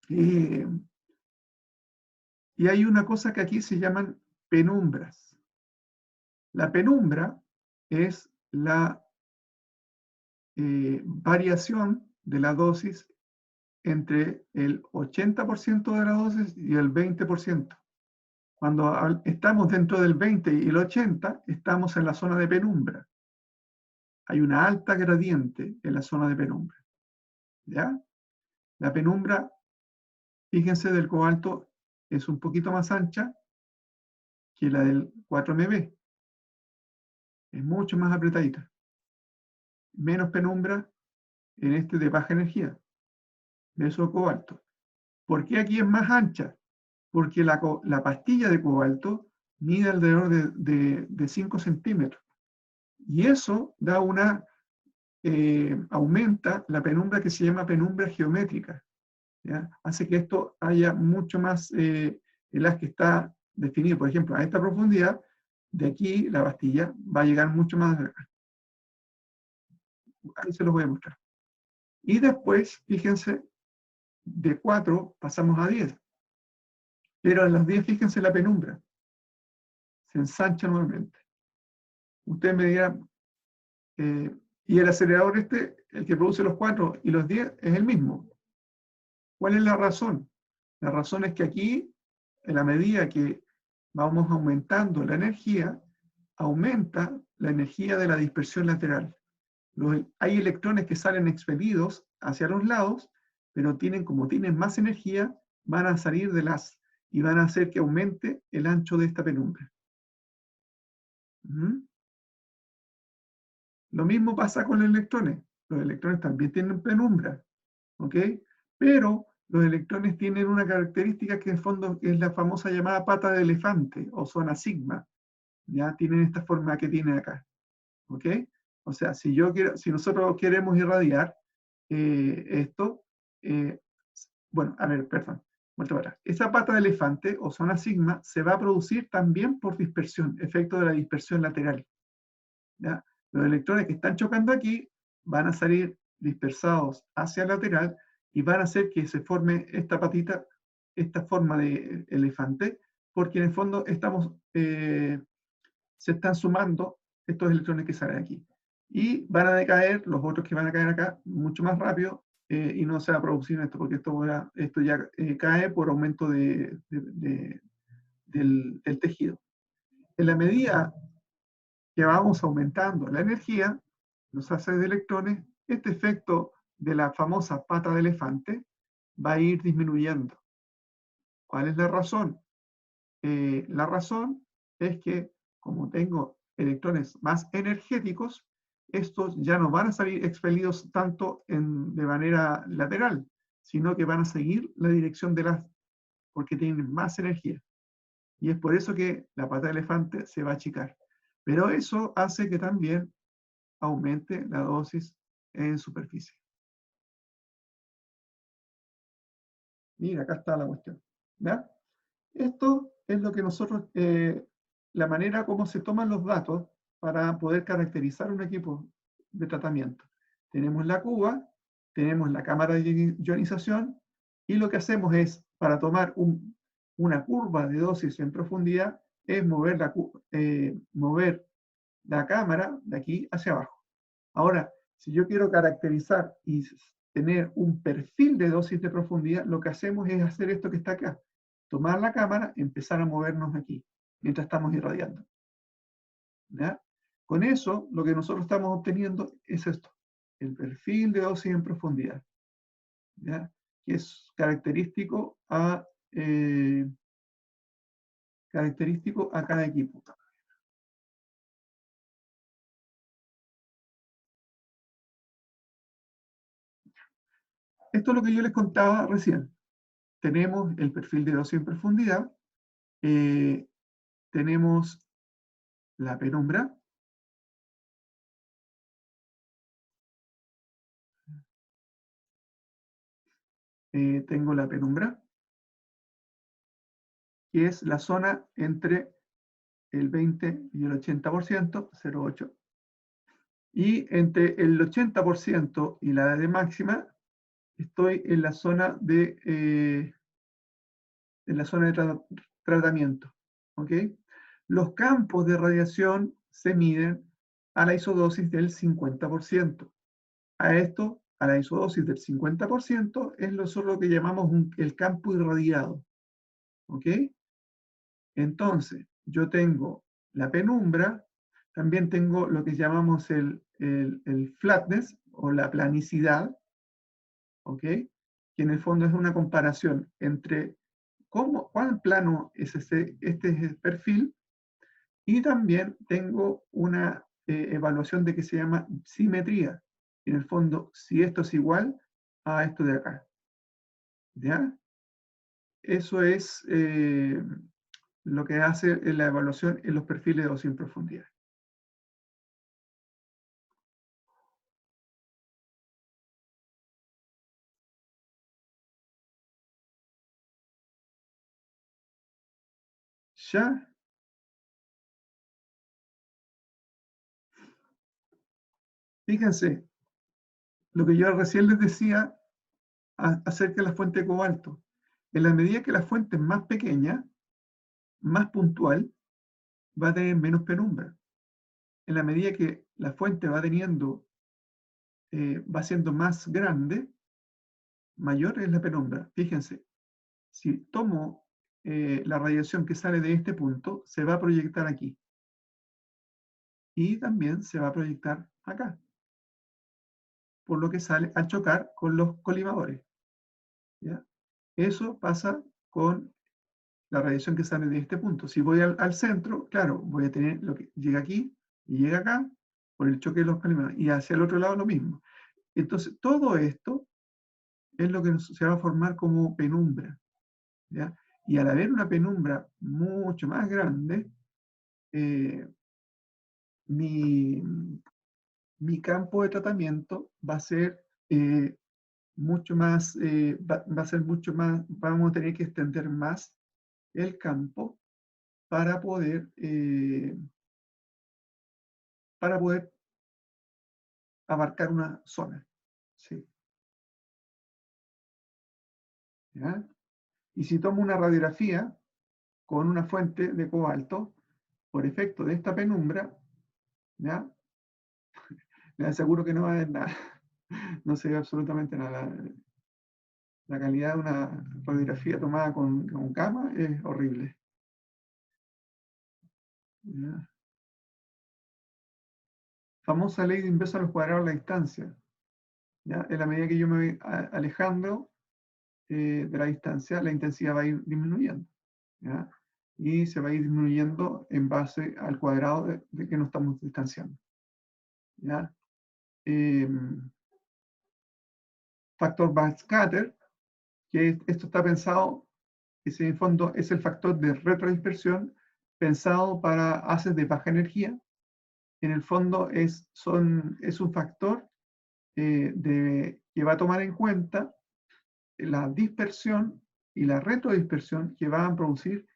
Y hay una cosa que aquí se llaman penumbras. La penumbra es la variación de la dosis entre el 80% de la dosis y el 20%. Cuando estamos dentro del 20 y el 80, estamos en la zona de penumbra. Hay una alta gradiente en la zona de penumbra. ¿Ya? La penumbra, fíjense, del cobalto es un poquito más ancha que la del 4MB. Es mucho más apretadita. Menos penumbra en este de baja energía. Beso cobalto. ¿Por qué aquí es más ancha? Porque la pastilla de cobalto mide alrededor de 5 centímetros. Y eso da aumenta la penumbra que se llama penumbra geométrica. ¿Ya? Hace que esto haya mucho más, el haz que está definido. Por ejemplo, a esta profundidad, de aquí la pastilla va a llegar mucho más acá. Ahí se los voy a mostrar. Y después, fíjense, de 4 pasamos a 10. Pero a las 10, fíjense la penumbra. Se ensancha nuevamente. Ustedes me dirán, y el acelerador el que produce los 4 y los 10, es el mismo. ¿Cuál es la razón? La razón es que aquí, en la medida que vamos aumentando la energía, aumenta la energía de la dispersión lateral. Hay electrones que salen expelidos hacia los lados, pero como tienen más energía, van a salir del haz y van a hacer que aumente el ancho de esta penumbra. Lo mismo pasa con los electrones. Los electrones también tienen penumbra, ¿ok? Pero los electrones tienen una característica que en fondo es la famosa llamada pata de elefante, o zona sigma. Ya tienen esta forma que tiene acá, ¿ok? O sea, si nosotros queremos irradiar esto, bueno, a ver, perdón, vuelta para atrás. Esa pata de elefante, o zona sigma, se va a producir también por dispersión, efecto de la dispersión lateral. ¿Ya? Los electrones que están chocando aquí van a salir dispersados hacia el lateral y van a hacer que se forme esta patita, esta forma de elefante, porque en el fondo se están sumando estos electrones que salen aquí. Y van a decaer, los otros que van a caer acá, mucho más rápido, y no se va a producir esto, porque esto ya cae por aumento del tejido. En la medida que vamos aumentando la energía, los haces de electrones, este efecto de la famosa pata de elefante va a ir disminuyendo. ¿Cuál es la razón? La razón es que como tengo electrones más energéticos, estos ya no van a salir expelidos tanto de manera lateral, sino que van a seguir la dirección del haz, porque tienen más energía. Y es por eso que la pata de elefante se va a achicar. Pero eso hace que también aumente la dosis en superficie. Mira, acá está la cuestión. ¿Ya? Esto es lo que nosotros, la manera como se toman los datos para poder caracterizar un equipo de tratamiento. Tenemos la cuba, tenemos la cámara de ionización, y lo que hacemos es, para tomar una curva de dosis en profundidad, es mover la cámara de aquí hacia abajo. Ahora, si yo quiero caracterizar y tener un perfil de dosis de profundidad, lo que hacemos es hacer esto que está acá. Tomar la cámara, empezar a movernos aquí, mientras estamos irradiando. ¿Ya? Con eso, lo que nosotros estamos obteniendo es esto, el perfil de dosis en profundidad, ¿ya? Que es característico a cada equipo. Esto es lo que yo les contaba recién. Tenemos el perfil de dosis en profundidad, tenemos la penumbra, tengo la penumbra, que es la zona entre el 20 y el 80%, 0,8. Y entre el 80% y la de máxima, estoy en la zona de tratamiento. ¿Ok? Los campos de radiación se miden a la isodosis del 50%. a esto, a la isodosis del 50%, es lo que llamamos el campo irradiado. ¿Ok? Entonces, yo tengo la penumbra, también tengo lo que llamamos el flatness, o la planicidad, ¿ok? Que en el fondo es una comparación entre cuán plano es este perfil, y también tengo una evaluación de que se llama simetría. En el fondo, si esto es igual a esto de acá. ¿Ya? Eso es lo que hace la evaluación en los perfiles de o sin profundidad. ¿Ya? Fíjense, lo que yo recién les decía acerca de la fuente de cobalto. En la medida que la fuente es más pequeña, más puntual, va a tener menos penumbra. En la medida que la fuente va siendo más grande, mayor es la penumbra. Fíjense, si tomo la radiación que sale de este punto, se va a proyectar aquí. Y también se va a proyectar acá. Por lo que sale al chocar con los colimadores. ¿Ya? Eso pasa con la radiación que sale de este punto. Si voy al centro, claro, voy a tener lo que llega aquí y llega acá por el choque de los colimadores. Y hacia el otro lado lo mismo. Entonces, todo esto es lo que se va a formar como penumbra. ¿Ya? Y al haber una penumbra mucho más grande, mi campo de tratamiento va a ser mucho más, va a ser mucho más, vamos a tener que extender más el campo para poder abarcar una zona. ¿Sí? ¿Ya? Y si tomo una radiografía con una fuente de cobalto, por efecto de esta penumbra, ¿ya? Les aseguro que no va a haber nada. No se ve absolutamente nada. La calidad de una radiografía tomada con cama es horrible. ¿Ya? Famosa ley de inverso a los cuadrados de la distancia. ¿Ya? En la medida que yo me voy alejando de la distancia, la intensidad va a ir disminuyendo. ¿Ya? Y se va a ir disminuyendo en base al cuadrado de que nos estamos distanciando. ¿Ya? Factor backscatter, que esto está pensado, ese en fondo es el factor de retrodispersión pensado para haces de baja energía. En el fondo es un factor que va a tomar en cuenta la dispersión y la retrodispersión que van a producir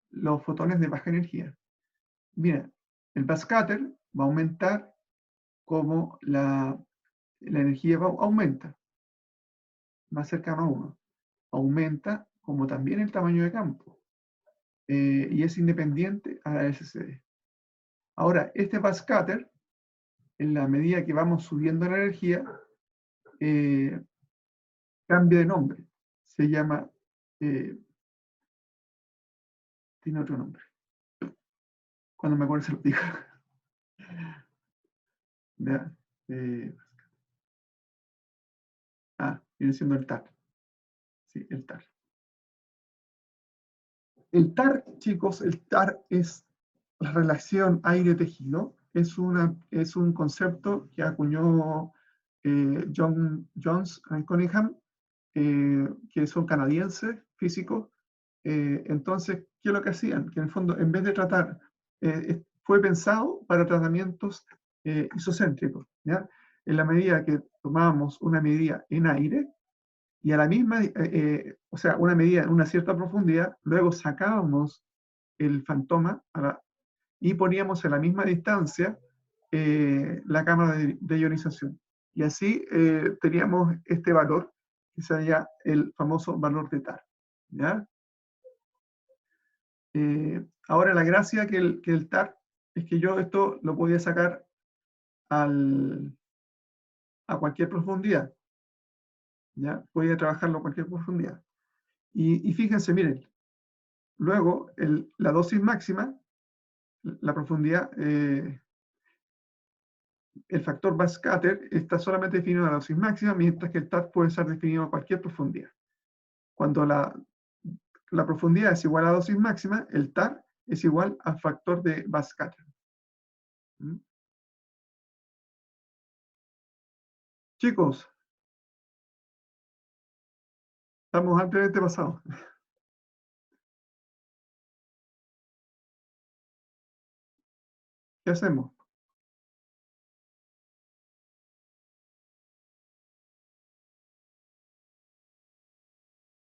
los fotones de baja energía. Mira, el backscatter va a aumentar como la energía aumenta, más cercano a 1. Aumenta como también el tamaño de campo. Y es independiente a la SCD. Ahora, este backscatter, en la medida que vamos subiendo la energía, cambia de nombre. Se llama, tiene otro nombre. Cuando me acuerdo se lo digo. ¿Ya? Viene siendo el TAR. Sí, el TAR. El TAR, chicos, el TAR es la relación aire-tejido. Es un concepto que acuñó Jones y Cunningham, que son canadienses, físicos. Entonces, ¿qué es lo que hacían? Que en el fondo, en vez de tratar, fue pensado para tratamientos isocéntricos. ¿Ya? En la medida que tomábamos una medida en aire, y a la misma, o sea, una medida en una cierta profundidad, luego sacábamos el fantoma y poníamos a la misma distancia la cámara de ionización. Y así teníamos este valor, que sería el famoso valor de TAR. ¿Ya? Ahora la gracia que el TAR es que yo esto lo podía sacar al a cualquier profundidad. ¿Ya? Puede trabajarlo a cualquier profundidad. Y fíjense, miren, luego la dosis máxima, la profundidad, el factor backscatter está solamente definido a la dosis máxima, mientras que el TAR puede ser definido a cualquier profundidad. Cuando la profundidad es igual a la dosis máxima, el TAR es igual al factor de backscatter. ¿Mm? Chicos, estamos ampliamente pasados. ¿Qué hacemos?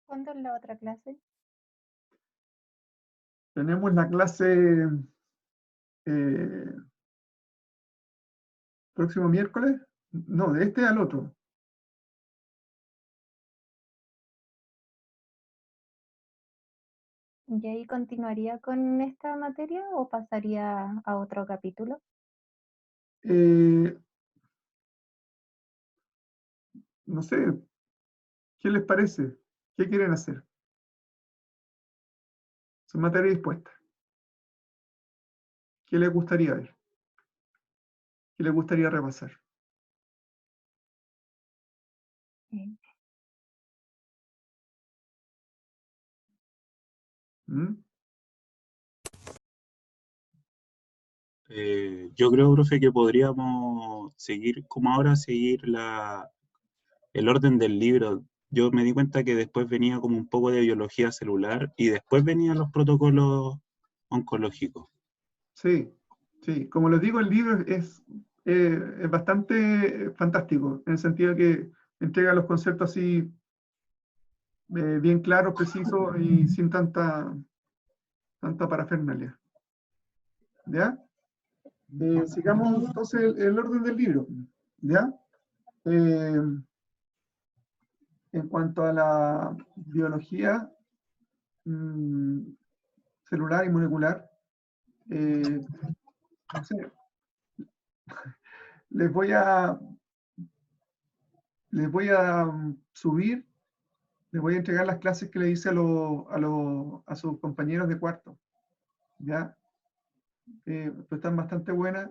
¿Cuándo es la otra clase? Tenemos la clase próximo miércoles. No, de este al otro. ¿Y ahí continuaría con esta materia o pasaría a otro capítulo? No sé, ¿qué les parece? ¿Qué quieren hacer? Su materia dispuesta. ¿Qué les gustaría ver? ¿Qué les gustaría repasar? ¿Mm? Yo creo, profe, que podríamos seguir, como ahora, seguir el orden del libro. Yo me di cuenta que después venía como un poco de biología celular y después venían los protocolos oncológicos. Sí, sí. Como les digo, el libro es bastante fantástico, en el sentido que entrega los conceptos así bien claros, precisos y sin tanta parafernalia. ¿Ya? Sigamos entonces el orden del libro. ¿Ya? En cuanto a la biología celular y molecular, no sé, les voy a subir, les voy a entregar las clases que le hice a sus compañeros de cuarto. ¿Ya? Pues están bastante buenas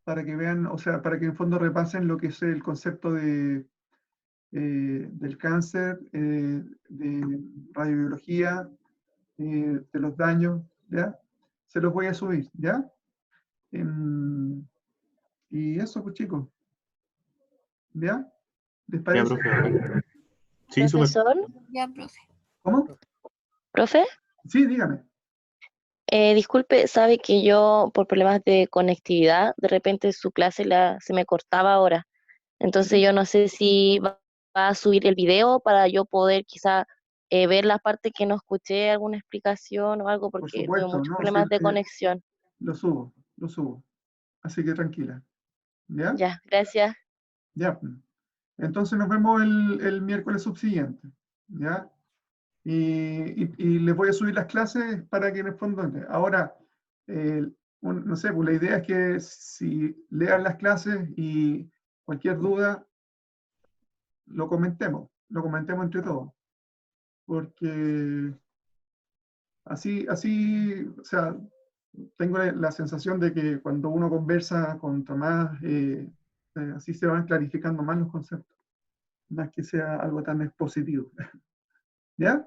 para que vean, o sea, para que en fondo repasen lo que es el concepto del cáncer, de radiobiología, de los daños, ¿ya? Se los voy a subir, ¿ya? Y eso, pues chicos, ¿ya? ¿Les Ya, parece? profe. Sí, súper. Profesor, ya, profe. ¿Cómo? Profe, Sí, dígame. disculpe, sabe que yo por problemas de conectividad, de repente su clase se me cortaba ahora. Entonces yo no sé si va a subir el video para yo poder quizá ver la parte que no escuché, alguna explicación o algo, Por porque tuve supuesto, muchos no, sí, problemas de conexión. lo subo. Así que tranquila, ¿ya? Ya, gracias. Ya. Entonces nos vemos el miércoles subsiguiente, ¿ya? Y les voy a subir las clases para que en el fondo... Ahora, no sé, pues la idea es que si lean las clases y cualquier duda, lo comentemos entre todos. Porque así, o sea, tengo la sensación de que cuando uno conversa con Tomás, así se van clarificando más los conceptos, más que sea algo tan expositivo. ¿Ya?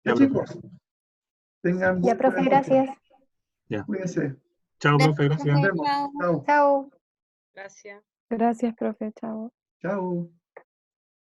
Ya, Ya, profe. chicos, tengan Ya, profe, buenas noches. gracias. Ya. Cuídense. Chao, profe, gracias. Nos vemos. Chao. Chao. Gracias, profe, chao. Chao.